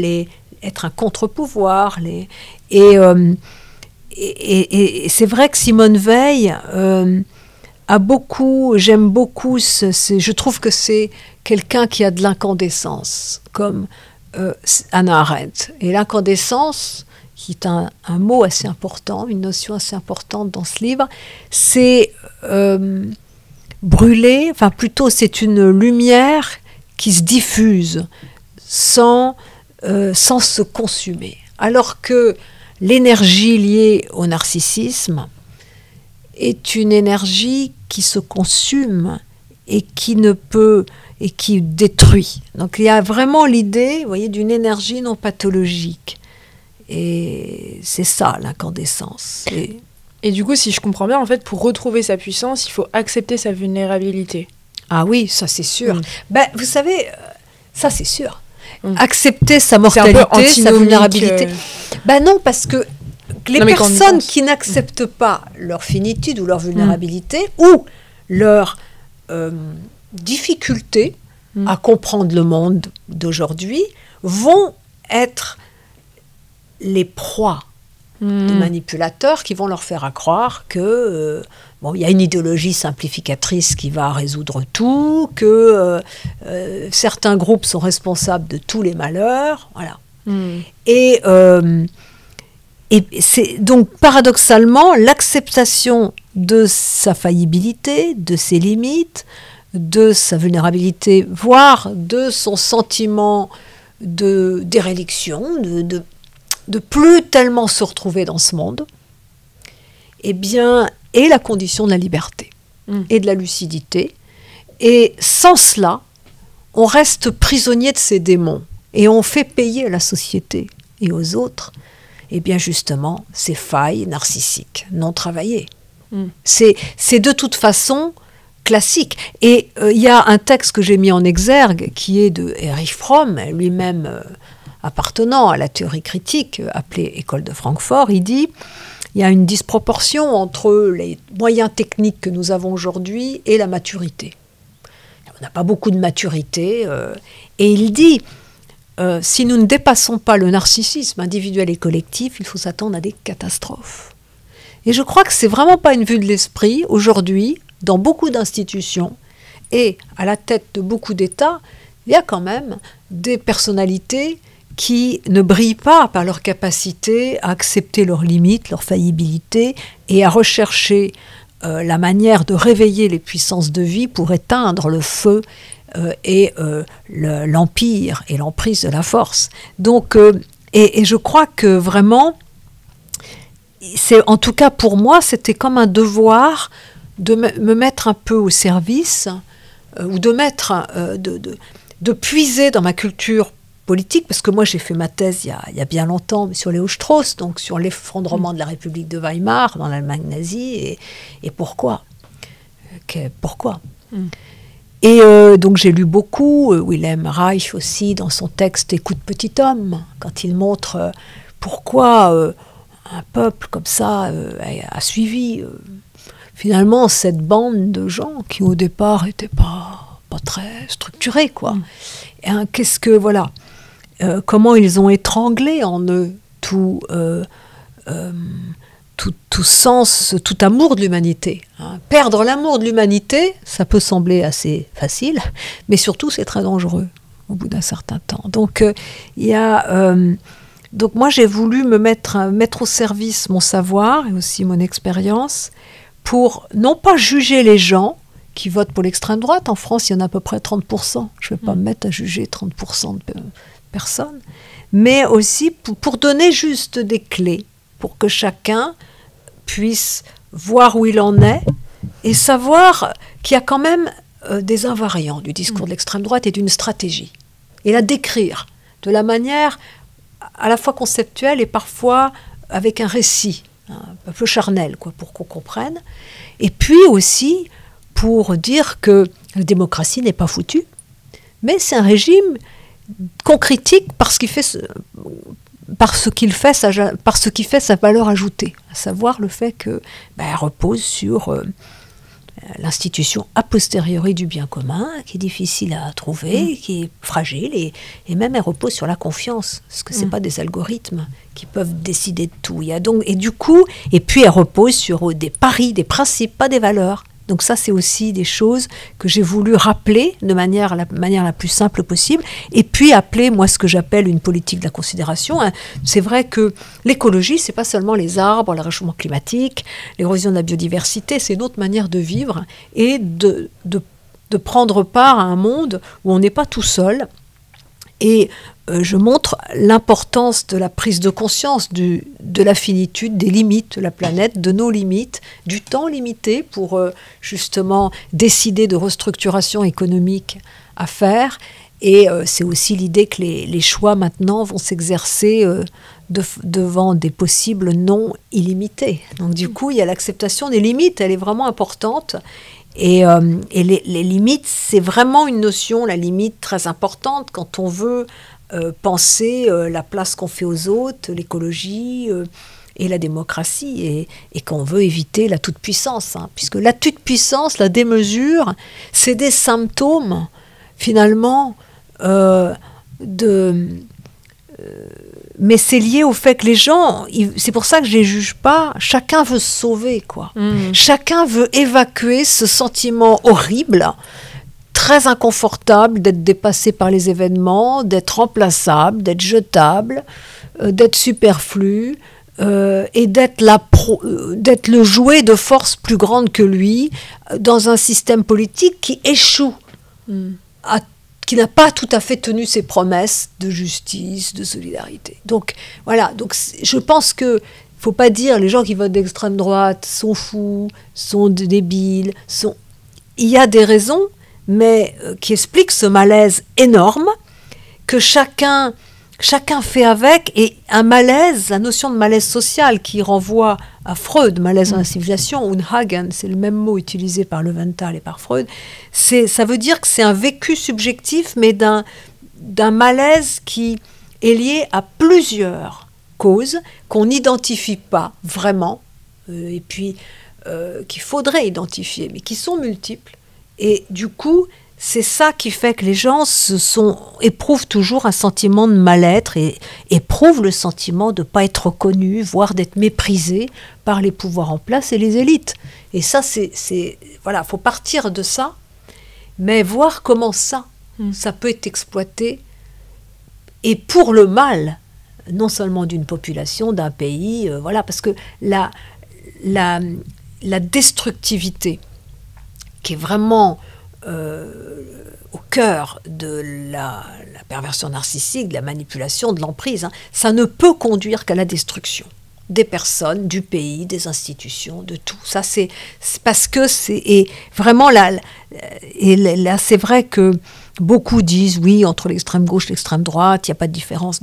être un contre-pouvoir. Et c'est vrai que Simone Veil j'aime beaucoup, je trouve que c'est quelqu'un qui a de l'incandescence, comme Hannah Arendt. Et l'incandescence, qui est un mot assez important, une notion assez importante dans ce livre, c'est brûler, enfin plutôt c'est une lumière qui se diffuse sans se consumer. Alors que l'énergie liée au narcissisme est une énergie qui se consume et qui détruit. Donc il y a vraiment l'idée, vous voyez, d'une énergie non pathologique. Et c'est ça, l'incandescence. Et du coup, si je comprends bien, en fait, pour retrouver sa puissance, il faut accepter sa vulnérabilité. Ah oui, ça c'est sûr. Vous savez, ça c'est sûr. Accepter sa mortalité, sa vulnérabilité. Non, parce que les personnes qui n'acceptent pas leur finitude ou leur vulnérabilité ou leur difficulté à comprendre le monde d'aujourd'hui vont être les proies de manipulateurs qui vont leur faire croire que il y a une idéologie simplificatrice qui va résoudre tout, que certains groupes sont responsables de tous les malheurs, voilà. Et c'est donc paradoxalement l'acceptation de sa faillibilité, de ses limites, de sa vulnérabilité, voire de son sentiment de déréliction, de plus tellement se retrouver dans ce monde, eh bien, est la condition de la liberté et de la lucidité. Et sans cela, on reste prisonnier de ces démons et on fait payer à la société et aux autres, eh bien justement, ces failles narcissiques non travaillées. C'est de toute façon classique. Et il y a un texte que j'ai mis en exergue qui est de Erich Fromm, lui-même appartenant à la théorie critique appelée École de Francfort. Il dit il y a une disproportion entre les moyens techniques que nous avons aujourd'hui et la maturité. On n'a pas beaucoup de maturité. Et il dit si nous ne dépassons pas le narcissisme individuel et collectif, il faut s'attendre à des catastrophes. Et je crois que c'est vraiment pas une vue de l'esprit aujourd'hui, dans beaucoup d'institutions et à la tête de beaucoup d'États, il y a quand même des personnalités qui ne brillent pas par leur capacité à accepter leurs limites, leur faillibilité et à rechercher la manière de réveiller les puissances de vie pour éteindre le feu et l'empire et l'emprise de la force. Donc, et je crois que vraiment, en tout cas pour moi, c'était comme un devoir de me mettre un peu au service ou de puiser dans ma culture politique, parce que moi j'ai fait ma thèse il y a bien longtemps sur Léo Strauss, donc sur l'effondrement de la République de Weimar dans l'Allemagne nazie, et pourquoi Et donc j'ai lu beaucoup, Wilhelm Reich aussi dans son texte « Écoute petit homme », quand il montre pourquoi un peuple comme ça a suivi finalement cette bande de gens qui au départ n'étaient pas très structurés, quoi. Et, comment ils ont étranglé en eux tout sens, tout amour de l'humanité. Perdre l'amour de l'humanité, ça peut sembler assez facile, mais surtout c'est très dangereux au bout d'un certain temps. Donc il y a Donc moi, j'ai voulu mettre au service mon savoir et aussi mon expérience pour non pas juger les gens qui votent pour l'extrême droite. En France, il y en a à peu près 30%. Je ne vais pas me mettre à juger 30% de personnes. Mais aussi pour donner juste des clés, pour que chacun puisse voir où il en est et savoir qu'il y a quand même des invariants du discours de l'extrême droite et d'une stratégie. Et la décrire de la manière à la fois conceptuelle et parfois avec un récit, un peu charnel, quoi, pour qu'on comprenne. Et puis aussi pour dire que la démocratie n'est pas foutue, mais c'est un régime qu'on critique parce qu'il fait sa valeur ajoutée, à savoir le fait que elle repose sur l'institution a posteriori du bien commun, qui est difficile à trouver, qui est fragile, et même elle repose sur la confiance, parce que c'est pas des algorithmes qui peuvent décider de tout. Il y a donc, et du coup, et puis elle repose sur des paris, des principes, pas des valeurs. Donc ça, c'est aussi des choses que j'ai voulu rappeler de la manière la plus simple possible, et puis appeler, moi, ce que j'appelle une politique de la considération. C'est vrai que l'écologie, c'est pas seulement les arbres, le réchauffement climatique, l'érosion de la biodiversité, c'est une autre manière de vivre et de prendre part à un monde où on n'est pas tout seul. Et je montre l'importance de la prise de conscience de la finitude, des limites de la planète, de nos limites, du temps limité pour justement décider de restructuration économique à faire. Et c'est aussi l'idée que les choix maintenant vont s'exercer devant des possibles non illimités. Donc du coup, il y a l'acceptation des limites, elle est vraiment importante. Et les limites, c'est vraiment une notion, la limite, très importante quand on veut penser la place qu'on fait aux autres, l'écologie et la démocratie, et qu'on veut éviter la toute-puissance. Puisque la toute-puissance, la démesure, c'est des symptômes, finalement, mais c'est lié au fait que les gens, c'est pour ça que je les juge pas, chacun veut se sauver, quoi. Chacun veut évacuer ce sentiment horrible, très inconfortable d'être dépassé par les événements, d'être remplaçable, d'être jetable, d'être superflu, et d'être le jouet de forces plus grandes que lui dans un système politique qui échoue qui n'a pas tout à fait tenu ses promesses de justice, de solidarité. Donc voilà, donc je pense que faut pas dire les gens qui votent d'extrême droite sont fous, sont débiles, il y a des raisons, mais qui expliquent ce malaise énorme que chacun fait avec, et un malaise, la notion de malaise social qui renvoie à Freud, malaise dans la civilisation, Unhagen, c'est le même mot utilisé par Leventhal et par Freud, ça veut dire que c'est un vécu subjectif, mais d'un malaise qui est lié à plusieurs causes qu'on n'identifie pas vraiment, et puis qu'il faudrait identifier, mais qui sont multiples. Et du coup, c'est ça qui fait que les gens éprouvent toujours un sentiment de mal-être et éprouvent le sentiment de ne pas être reconnus, voire d'être méprisés par les pouvoirs en place et les élites. Et ça, voilà, faut partir de ça, mais voir comment ça peut être exploité, et pour le mal, non seulement d'une population, d'un pays, voilà, parce que la destructivité qui est vraiment au cœur de la perversion narcissique, de la manipulation, de l'emprise, ça ne peut conduire qu'à la destruction des personnes, du pays, des institutions, de tout. Ça, c'est parce que et vraiment là, c'est vrai que beaucoup disent, oui, entre l'extrême gauche et l'extrême droite, il n'y a pas de différence.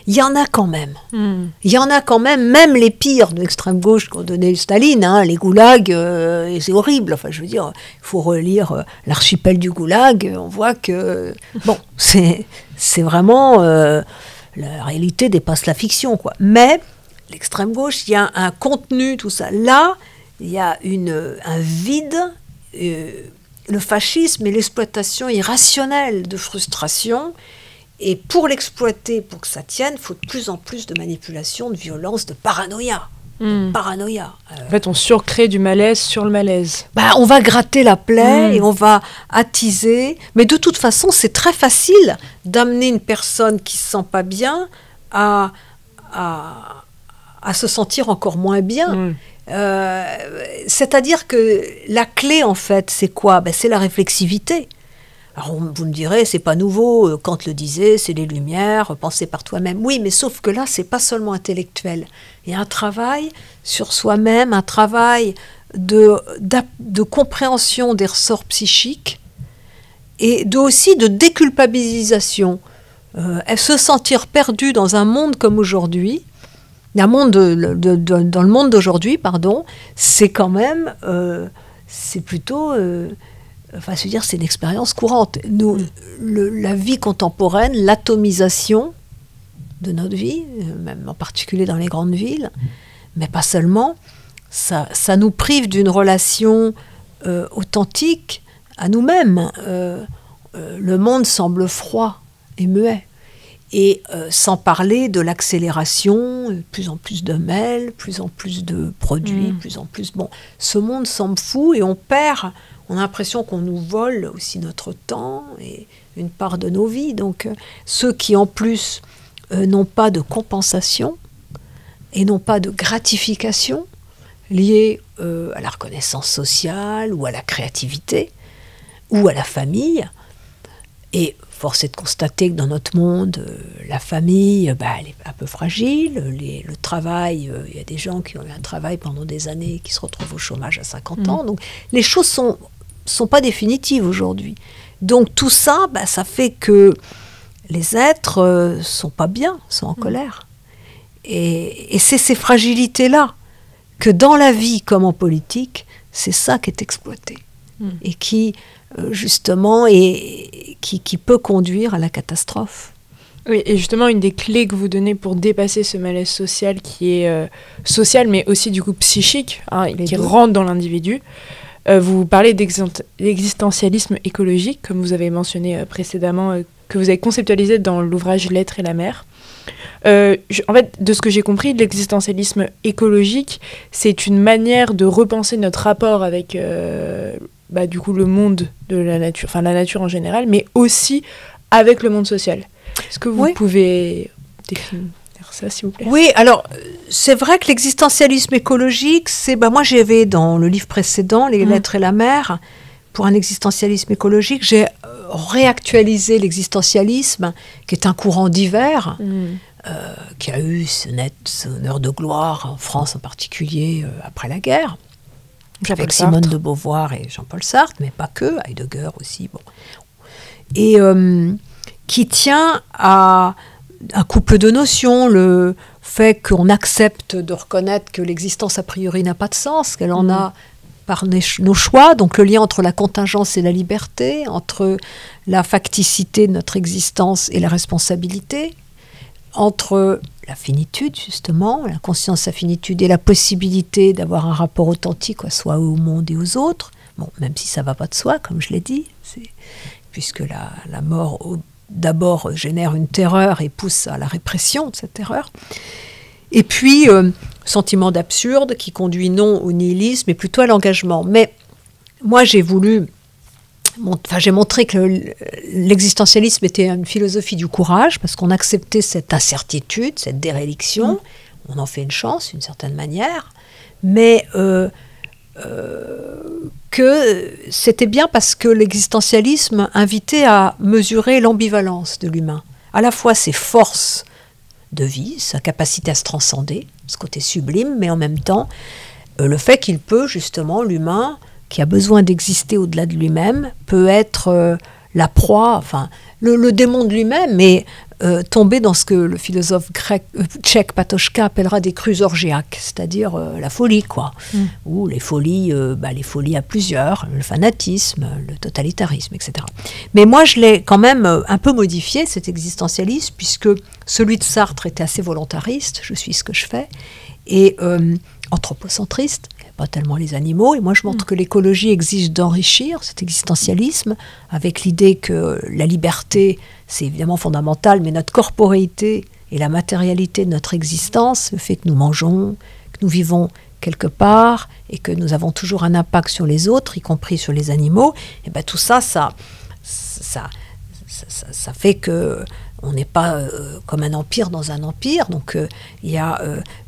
Il y en a quand même. Il y en a quand même les pires de l'extrême gauche qu'ont donné Staline, les goulags, et c'est horrible. Enfin, je veux dire, il faut relire l'archipel du goulag, on voit que, bon, c'est vraiment, la réalité dépasse la fiction, quoi. Mais l'extrême gauche, il y a un contenu, tout ça. Là, il y a un vide, le fascisme et l'exploitation irrationnelle de frustration. Et pour l'exploiter, pour que ça tienne, il faut de plus en plus de manipulation, de violence, de paranoïa. Paranoïa. En fait, on surcrée du malaise sur le malaise. On va gratter la plaie et on va attiser. Mais de toute façon, c'est très facile d'amener une personne qui ne se sent pas bien à à se sentir encore moins bien. C'est-à-dire que la clé, en fait, c'est quoi? C'est la réflexivité. Alors, vous me direz, c'est pas nouveau, Kant le disait, c'est les Lumières, penser par toi-même. Oui, mais sauf que là, c'est pas seulement intellectuel. Il y a un travail sur soi-même, un travail de compréhension des ressorts psychiques et aussi de déculpabilisation. Se sentir perdu dans un monde comme aujourd'hui, dans le monde d'aujourd'hui, pardon, c'est quand même, c'est plutôt... Enfin, je veux dire, c'est une expérience courante. Nous, la vie contemporaine, l'atomisation de notre vie, même en particulier dans les grandes villes, mais pas seulement, ça nous prive d'une relation authentique à nous-mêmes. Le monde semble froid et muet. Et sans parler de l'accélération, de plus en plus de mails, plus en plus de produits, plus en plus... Bon, ce monde semble fou et on a l'impression qu'on nous vole aussi notre temps et une part de nos vies. Donc ceux qui en plus n'ont pas de compensation et n'ont pas de gratification liée à la reconnaissance sociale ou à la créativité ou à la famille, et force est de constater que dans notre monde, la famille, elle est un peu fragile. Le travail, il y a des gens qui ont eu un travail pendant des années qui se retrouvent au chômage à 50 ans. Donc les choses sont pas définitives aujourd'hui. Donc tout ça, ça fait que les êtres sont pas bien, sont en colère. Et c'est ces fragilités-là que dans la vie comme en politique, c'est ça qui est exploité. Et qui, justement, qui peut conduire à la catastrophe. Oui, et justement, une des clés que vous donnez pour dépasser ce malaise social qui est social, mais aussi du coup psychique, qui rentre dans l'individu, vous parlez d'existentialisme écologique, comme vous avez mentionné précédemment, que vous avez conceptualisé dans l'ouvrage L'être et la mer. En fait, de ce que j'ai compris, l'existentialisme écologique, c'est une manière de repenser notre rapport avec du coup le monde de la nature, enfin la nature en général, mais aussi avec le monde social. Est-ce que vous pouvez définir ça, s'il vous plaît? Oui, alors c'est vrai que l'existentialisme écologique, c'est moi j'avais dans le livre précédent, Les Lettres et la mer, pour un existentialisme écologique, j'ai réactualisé l'existentialisme, qui est un courant divers, qui a eu son heure de gloire en France en particulier après la guerre, avec Simone de Beauvoir et Jean-Paul Sartre, mais pas que, Heidegger aussi. Bon. Et qui tient à un couple de notions, le fait qu'on accepte de reconnaître que l'existence a priori n'a pas de sens, qu'elle en a par nos choix, donc le lien entre la contingence et la liberté, entre la facticité de notre existence et la responsabilité, entre la finitude, justement, la conscience de la finitude et la possibilité d'avoir un rapport authentique à soi, au monde et aux autres, bon, même si ça ne va pas de soi, comme je l'ai dit, puisque la mort, d'abord, génère une terreur et pousse à la répression de cette terreur. Et puis, sentiment d'absurde qui conduit non au nihilisme, mais plutôt à l'engagement. Mais moi, j'ai montré que l'existentialisme était une philosophie du courage, parce qu'on acceptait cette incertitude, cette déréliction. On en fait une chance, d'une certaine manière, mais que c'était bien parce que l'existentialisme invitait à mesurer l'ambivalence de l'humain. À la fois ses forces de vie, sa capacité à se transcender, ce côté sublime, mais en même temps, le fait qu'il peut, justement, l'humain, qui a besoin d'exister au-delà de lui-même, peut être la proie, enfin, le démon de lui-même, mais tomber dans ce que le philosophe tchèque Patočka appellera des crues orgiaques, c'est-à-dire la folie, quoi. Ou les folies à plusieurs, le fanatisme, le totalitarisme, etc. Mais moi, je l'ai quand même un peu modifié, cet existentialisme, puisque celui de Sartre était assez volontariste, je suis ce que je fais, et anthropocentriste, pas tellement les animaux, et moi je montre que l'écologie exige d'enrichir cet existentialisme avec l'idée que la liberté, c'est évidemment fondamental, mais notre corporéité et la matérialité de notre existence, le fait que nous mangeons, que nous vivons quelque part, et que nous avons toujours un impact sur les autres, y compris sur les animaux, et bien tout ça ça fait que on n'est pas comme un empire dans un empire. Donc il y a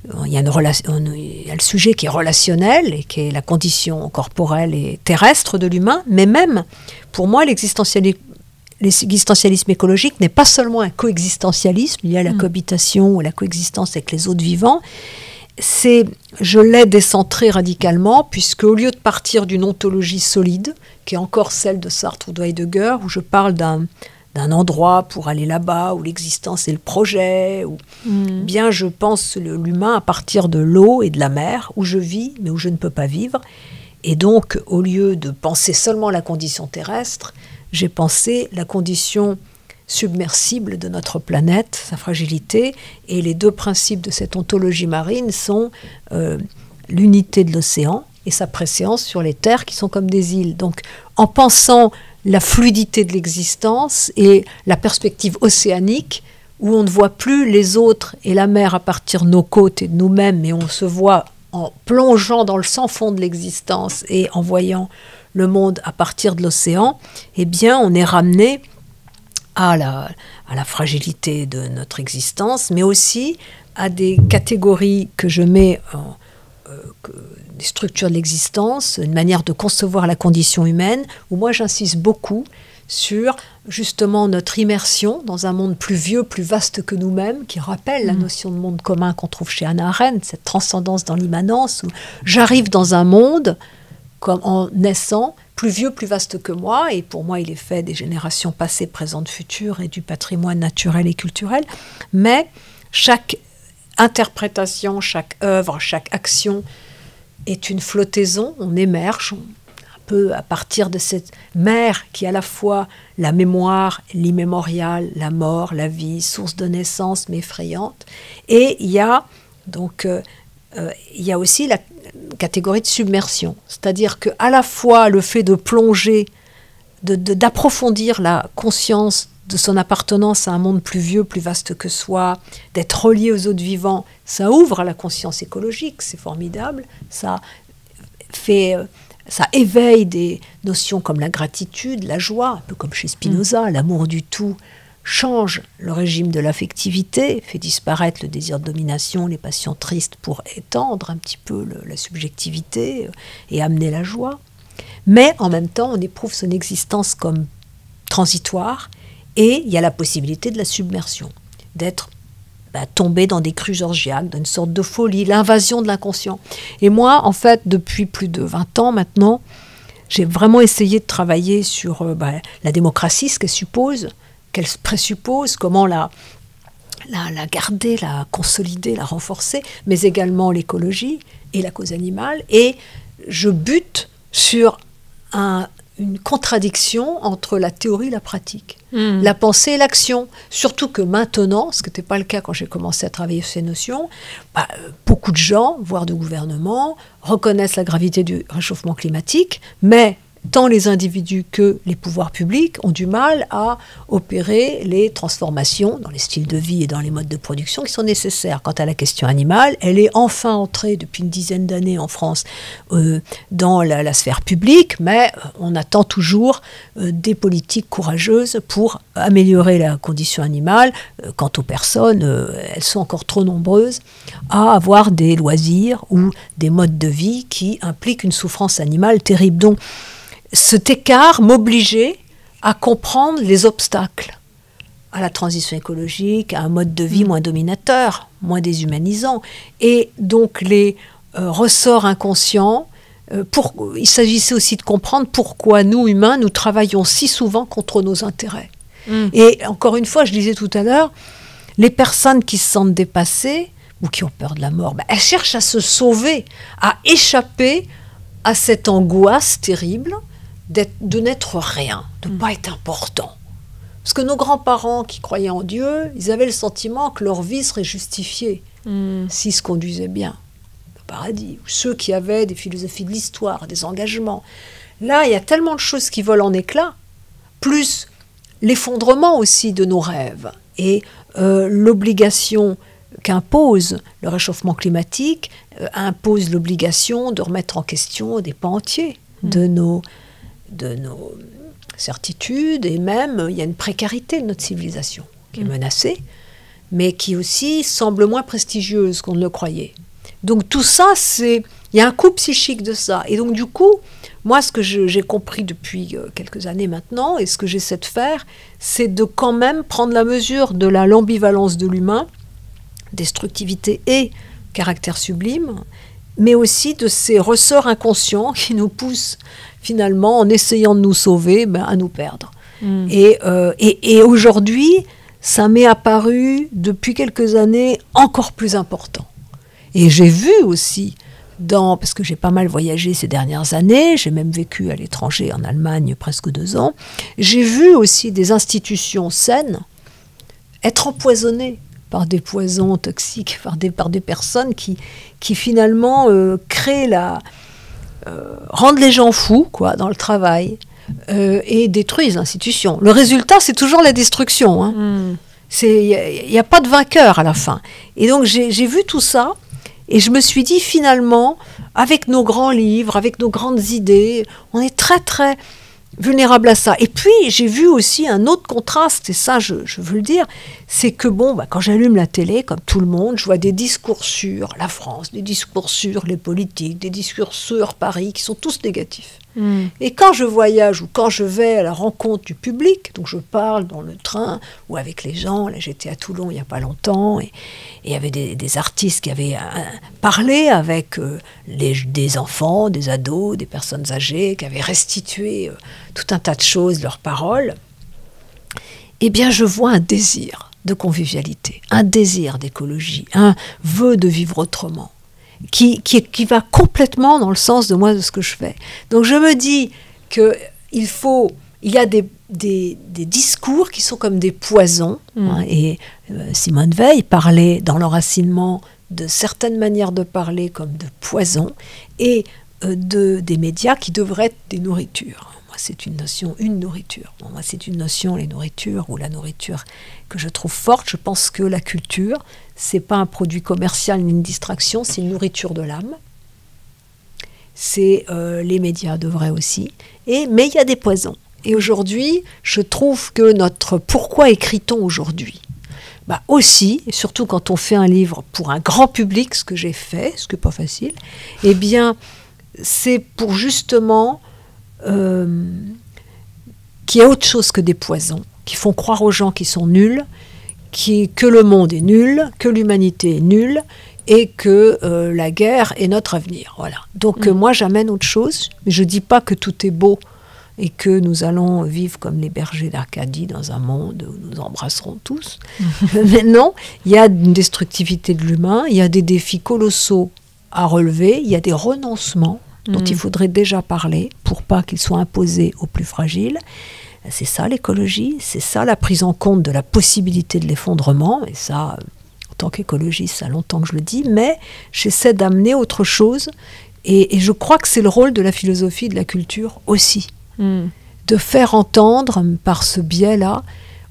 le sujet qui est relationnel et qui est la condition corporelle et terrestre de l'humain. Mais même, pour moi, l'existentialisme écologique n'est pas seulement un coexistentialisme lié à la cohabitation ou la coexistence avec les autres vivants. Je l'ai décentré radicalement, puisque au lieu de partir d'une ontologie solide, qui est encore celle de Sartre ou de Heidegger, où je parle d'un endroit pour aller là-bas, où l'existence est le projet, bien je pense l'humain à partir de l'eau et de la mer, où je vis, mais où je ne peux pas vivre. Et donc, au lieu de penser seulement la condition terrestre, j'ai pensé la condition submersible de notre planète, sa fragilité, et les deux principes de cette ontologie marine sont l'unité de l'océan et sa préséance sur les terres qui sont comme des îles. Donc, en pensant la fluidité de l'existence et la perspective océanique, où on ne voit plus les autres et la mer à partir de nos côtes et de nous-mêmes, mais on se voit en plongeant dans le sans-fond de l'existence et en voyant le monde à partir de l'océan, eh bien, on est ramené à la fragilité de notre existence, mais aussi à des catégories que je mets des structures de l'existence, une manière de concevoir la condition humaine, où moi j'insiste beaucoup sur justement notre immersion dans un monde plus vieux, plus vaste que nous-mêmes, qui rappelle la notion de monde commun qu'on trouve chez Hannah Arendt, cette transcendance dans l'immanence, où j'arrive dans un monde comme en naissant, plus vieux, plus vaste que moi, et pour moi il est fait des générations passées, présentes, futures, et du patrimoine naturel et culturel, mais chaque interprétation, chaque œuvre, chaque action est une flottaison, on émerge un peu à partir de cette mer qui est à la fois la mémoire, l'immémorial, la mort, la vie, source de naissance mais effrayante, et il y a donc il y a aussi la catégorie de submersion, c'est-à-dire qu'à la fois le fait de plonger, d'approfondir la conscience de son appartenance à un monde plus vieux, plus vaste que soi, d'être relié aux autres vivants, ça ouvre à la conscience écologique, c'est formidable, ça éveille des notions comme la gratitude, la joie, un peu comme chez Spinoza, l'amour du tout change le régime de l'affectivité, fait disparaître le désir de domination, les passions tristes pour étendre un petit peu la subjectivité et amener la joie. Mais en même temps, on éprouve son existence comme transitoire et il y a la possibilité de la submersion, d'être tombé dans des crues orgiaques, dans une sorte de folie, l'invasion de l'inconscient. Et moi, en fait, depuis plus de 20 ans maintenant, j'ai vraiment essayé de travailler sur la démocratie, ce qu'elle présuppose, comment la garder, la consolider, la renforcer, mais également l'écologie et la cause animale. Et je bute sur une contradiction entre la théorie et la pratique, la pensée et l'action. Surtout que maintenant, ce qui n'était pas le cas quand j'ai commencé à travailler sur ces notions, beaucoup de gens, voire de gouvernements, reconnaissent la gravité du réchauffement climatique, mais tant les individus que les pouvoirs publics ont du mal à opérer les transformations dans les styles de vie et dans les modes de production qui sont nécessaires. Quant à la question animale, elle est enfin entrée depuis une dizaine d'années en France dans la sphère publique, mais on attend toujours des politiques courageuses pour améliorer la condition animale. Quant aux personnes, elles sont encore trop nombreuses à avoir des loisirs ou des modes de vie qui impliquent une souffrance animale terrible. Donc, cet écart m'obligeait à comprendre les obstacles à la transition écologique, à un mode de vie moins dominateur, moins déshumanisant. Et donc les ressorts inconscients, il s'agissait aussi de comprendre pourquoi nous, humains, nous travaillons si souvent contre nos intérêts. Et encore une fois, je disais tout à l'heure, les personnes qui se sentent dépassées ou qui ont peur de la mort, elles cherchent à se sauver, à échapper à cette angoisse terrible de n'être rien, de ne pas être important. Parce que nos grands-parents qui croyaient en Dieu, ils avaient le sentiment que leur vie serait justifiée s'ils se conduisaient bien au paradis. Ou ceux qui avaient des philosophies de l'histoire, des engagements. Là, il y a tellement de choses qui volent en éclats, plus l'effondrement aussi de nos rêves et l'obligation qu'impose le réchauffement climatique, impose l'obligation de remettre en question des pans entiers de certitude, et même il y a une précarité de notre civilisation qui est menacée, mais qui aussi semble moins prestigieuse qu'on ne le croyait. Donc tout ça, il y a un coup psychique de ça. Et donc du coup, moi, ce que j'ai compris depuis quelques années maintenant, et ce que j'essaie de faire, c'est de quand même prendre la mesure de l'ambivalence de l'humain, destructivité et caractère sublime, mais aussi de ces ressorts inconscients qui nous poussent finalement, en essayant de nous sauver, à nous perdre. Et aujourd'hui, ça m'est apparu depuis quelques années encore plus important. Et j'ai vu aussi, parce que j'ai pas mal voyagé ces dernières années, j'ai même vécu à l'étranger en Allemagne presque 2 ans, j'ai vu aussi des institutions saines être empoisonnées par des poisons toxiques, par des personnes qui finalement rendent les gens fous dans le travail et détruisent l'institution. Le résultat, c'est toujours la destruction. Hein. Il n'y a pas de vainqueur à la fin. Et donc j'ai vu tout ça et je me suis dit finalement, avec nos grands livres, avec nos grandes idées, on est très très vulnérable à ça. Et puis j'ai vu aussi un autre contraste, et ça je veux le dire, c'est que quand j'allume la télé, comme tout le monde, je vois des discours sur la France, des discours sur les politiques, des discours sur Paris, qui sont tous négatifs. Et quand je voyage ou quand je vais à la rencontre du public, donc je parle dans le train ou avec les gens, là j'étais à Toulon il n'y a pas longtemps, et il y avait des artistes qui avaient parlé avec des enfants, des ados, des personnes âgées, qui avaient restitué tout un tas de choses, leurs paroles, eh bien je vois un désir de convivialité, un désir d'écologie, un vœu de vivre autrement, qui va complètement dans le sens de moi, de ce que je fais. Donc je me dis qu'il y a des discours qui sont comme des poisons, et Simone Veil parlait dans l'enracinement de certaines manières de parler comme de poisons, et des médias qui devraient être des nourritures. Moi, c'est une notion, une nourriture. Moi, c'est une notion, les nourritures, ou la nourriture, que je trouve forte. Je pense que la culture, c'est pas un produit commercial ni une distraction, c'est une nourriture de l'âme. Les médias devraient aussi. Mais il y a des poisons. Et aujourd'hui, je trouve que pourquoi écrit-on aujourd'hui ? Aussi, et surtout quand on fait un livre pour un grand public, ce que j'ai fait, ce qui n'est pas facile, eh bien, c'est pour justement qu'il y a autre chose que des poisons, qui font croire aux gens qui sont nuls, que le monde est nul, que l'humanité est nulle, et que la guerre est notre avenir. Voilà. Donc moi, j'amène autre chose, mais je ne dis pas que tout est beau, et que nous allons vivre comme les bergers d'Arcadie dans un monde où nous embrasserons tous. Mais non, il y a une destructivité de l'humain, il y a des défis colossaux à relever, il y a des renoncements dont il faudrait déjà parler pour pas qu'ils soient imposés aux plus fragiles. C'est ça l'écologie, c'est ça la prise en compte de la possibilité de l'effondrement, et ça, en tant qu'écologiste, ça a longtemps que je le dis, mais j'essaie d'amener autre chose, et je crois que c'est le rôle de la philosophie et de la culture aussi. De faire entendre par ce biais-là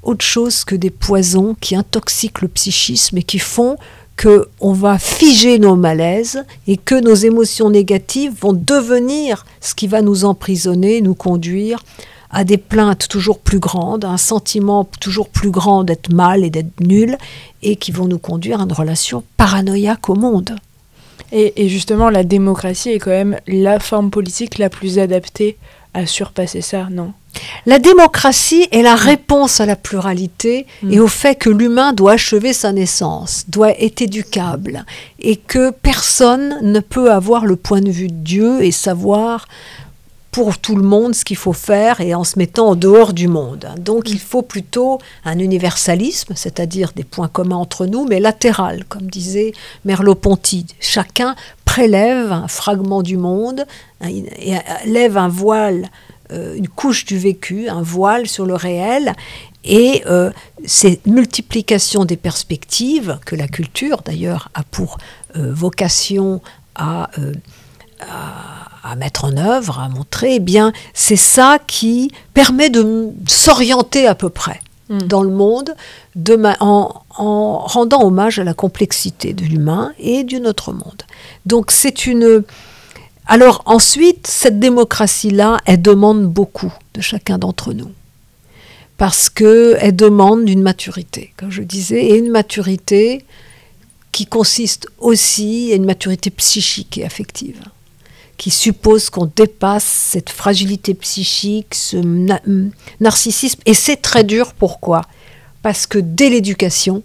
autre chose que des poisons qui intoxiquent le psychisme et qui font qu'on va figer nos malaises et que nos émotions négatives vont devenir ce qui va nous emprisonner, nous conduire à des plaintes toujours plus grandes, à un sentiment toujours plus grand d'être mal et d'être nul, et qui vont nous conduire à une relation paranoïaque au monde. Et justement, la démocratie est quand même la forme politique la plus adaptée à surpasser ça, non ? La démocratie est la réponse à la pluralité et au fait que l'humain doit achever sa naissance, doit être éducable, et que personne ne peut avoir le point de vue de Dieu et savoir pour tout le monde ce qu'il faut faire et en se mettant en dehors du monde. Donc il faut plutôt un universalisme, c'est-à-dire des points communs entre nous, mais latéral, comme disait Merleau-Ponty. Chacun prélève un fragment du monde, et lève un voile, une couche du vécu, un voile sur le réel, et cette multiplication des perspectives que la culture d'ailleurs a pour vocation à mettre en œuvre, à montrer, eh bien, c'est ça qui permet de s'orienter à peu près dans le monde, en rendant hommage à la complexité de l'humain et du notre monde. Donc c'est une... Alors ensuite, cette démocratie-là, elle demande beaucoup. de chacun d'entre nous. Parce qu'elle demande une maturité, comme je disais, et une maturité qui consiste aussi à une maturité psychique et affective, qui suppose qu'on dépasse cette fragilité psychique, ce narcissisme. Et c'est très dur, pourquoi ? Parce que dès l'éducation,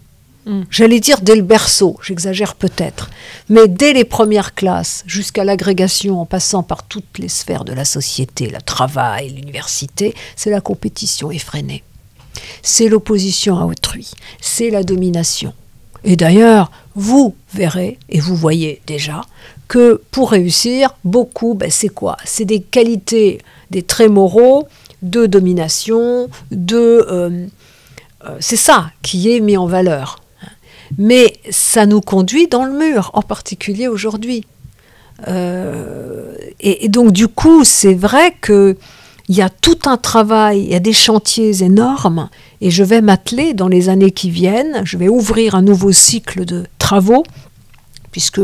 j'allais dire dès le berceau, j'exagère peut-être, mais dès les premières classes, jusqu'à l'agrégation, en passant par toutes les sphères de la société, le travail, l'université, c'est la compétition effrénée. C'est l'opposition à autrui, c'est la domination. Et d'ailleurs, vous verrez, et vous voyez déjà, que pour réussir, beaucoup, c'est quoi ? C'est des qualités, des traits moraux de domination, c'est ça qui est mis en valeur. Mais ça nous conduit dans le mur, en particulier aujourd'hui. Et donc du coup, c'est vrai qu'il y a tout un travail, il y a des chantiers énormes, et je vais m'atteler dans les années qui viennent, je vais ouvrir un nouveau cycle de travaux, puisque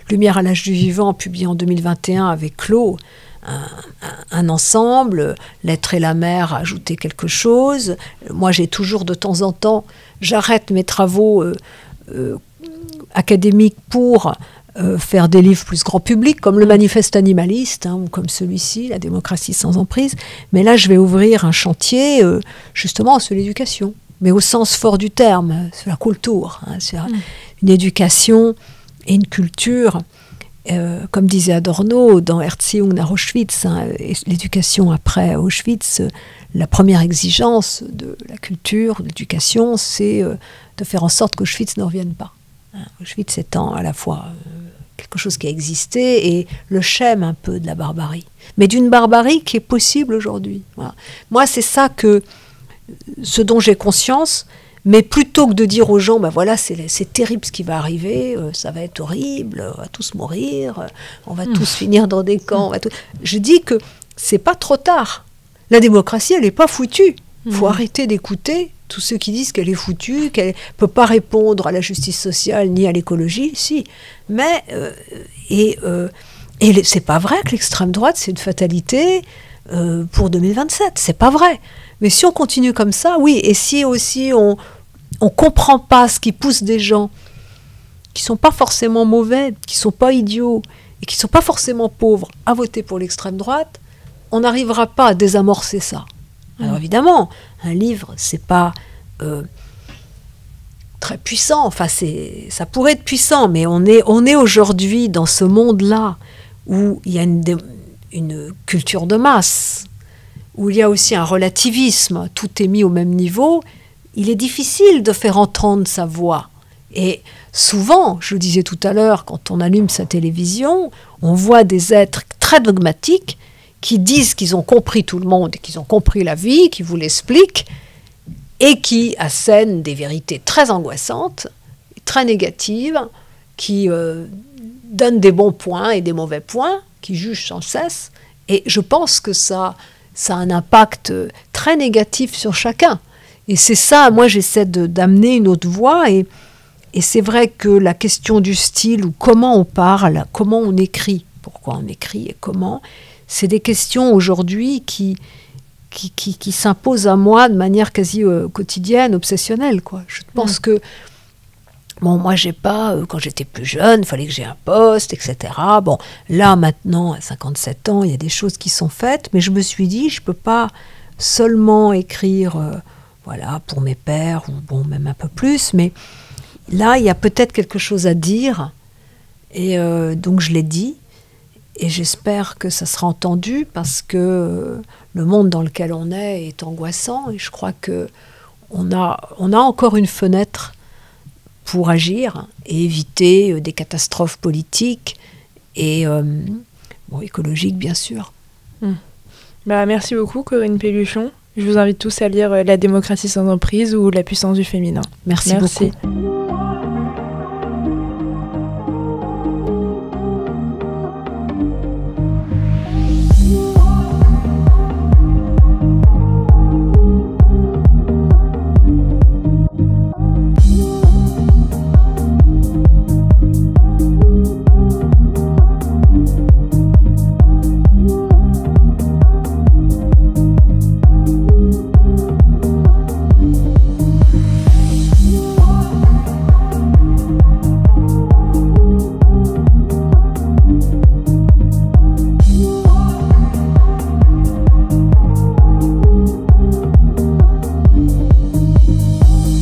Lumière à l'âge du vivant, publié en 2021, avait clos un ensemble, L'être et la mer a ajouté quelque chose. Moi, j'ai toujours de temps en temps, j'arrête mes travaux académiques pour faire des livres plus grand public, comme le Manifeste animaliste, ou comme celui-ci, La démocratie sans emprise. Mais là, je vais ouvrir un chantier justement sur l'éducation, mais au sens fort du terme, sur la culture, sur une éducation et une culture. Comme disait Adorno dans Erziehung nach Auschwitz, l'éducation après Auschwitz, la première exigence de la culture, de l'éducation, c'est de faire en sorte qu'Auschwitz ne revienne pas. Auschwitz étant à la fois quelque chose qui a existé et le schème un peu de la barbarie. Mais d'une barbarie qui est possible aujourd'hui. Voilà. Moi, c'est ça ce dont j'ai conscience. Mais plutôt que de dire aux gens, voilà, c'est terrible ce qui va arriver, ça va être horrible, on va tous mourir, on va tous finir dans des camps. Je dis que c'est pas trop tard. La démocratie, elle n'est pas foutue. Il faut arrêter d'écouter tous ceux qui disent qu'elle est foutue, qu'elle ne peut pas répondre à la justice sociale ni à l'écologie. Si. Mais, et c'est pas vrai que l'extrême droite, c'est une fatalité pour 2027. C'est pas vrai. Mais si on continue comme ça, oui, et si aussi on ne comprend pas ce qui pousse des gens qui ne sont pas forcément mauvais, qui ne sont pas idiots, et qui ne sont pas forcément pauvres, à voter pour l'extrême droite, on n'arrivera pas à désamorcer ça. Alors évidemment, un livre, ce n'est pas très puissant, enfin ça pourrait être puissant, mais on est aujourd'hui dans ce monde-là où il y a une culture de masse, où il y a aussi un relativisme, tout est mis au même niveau, il est difficile de faire entendre sa voix. Et souvent, je le disais tout à l'heure, quand on allume sa télévision, on voit des êtres très dogmatiques qui disent qu'ils ont compris tout le monde, qu'ils ont compris la vie, qui vous l'expliquent, et qui assènent des vérités très angoissantes, très négatives, qui donnent des bons points et des mauvais points, qui jugent sans cesse. Et je pense que ça a un impact très négatif sur chacun. Et c'est ça, moi j'essaie d'amener une autre voie, et c'est vrai que la question du style, ou comment on parle, comment on écrit, pourquoi on écrit et comment, c'est des questions aujourd'hui qui s'imposent à moi de manière quasi quotidienne, obsessionnelle, quoi. Je pense que, moi j'ai pas, quand j'étais plus jeune, il fallait que j'ai un poste, etc. Bon, là maintenant, à 57 ans, il y a des choses qui sont faites, mais je me suis dit, je peux pas seulement écrire, pour mes pairs, ou même un peu plus, mais là, il y a peut-être quelque chose à dire, et donc je l'ai dit, et j'espère que ça sera entendu, parce que le monde dans lequel on est angoissant, et je crois qu'on a encore une fenêtre pour agir et éviter des catastrophes politiques et écologiques, bien sûr. Merci beaucoup, Corinne Pelluchon. Je vous invite tous à lire La démocratie sans emprise ou La puissance du féminin. Merci beaucoup.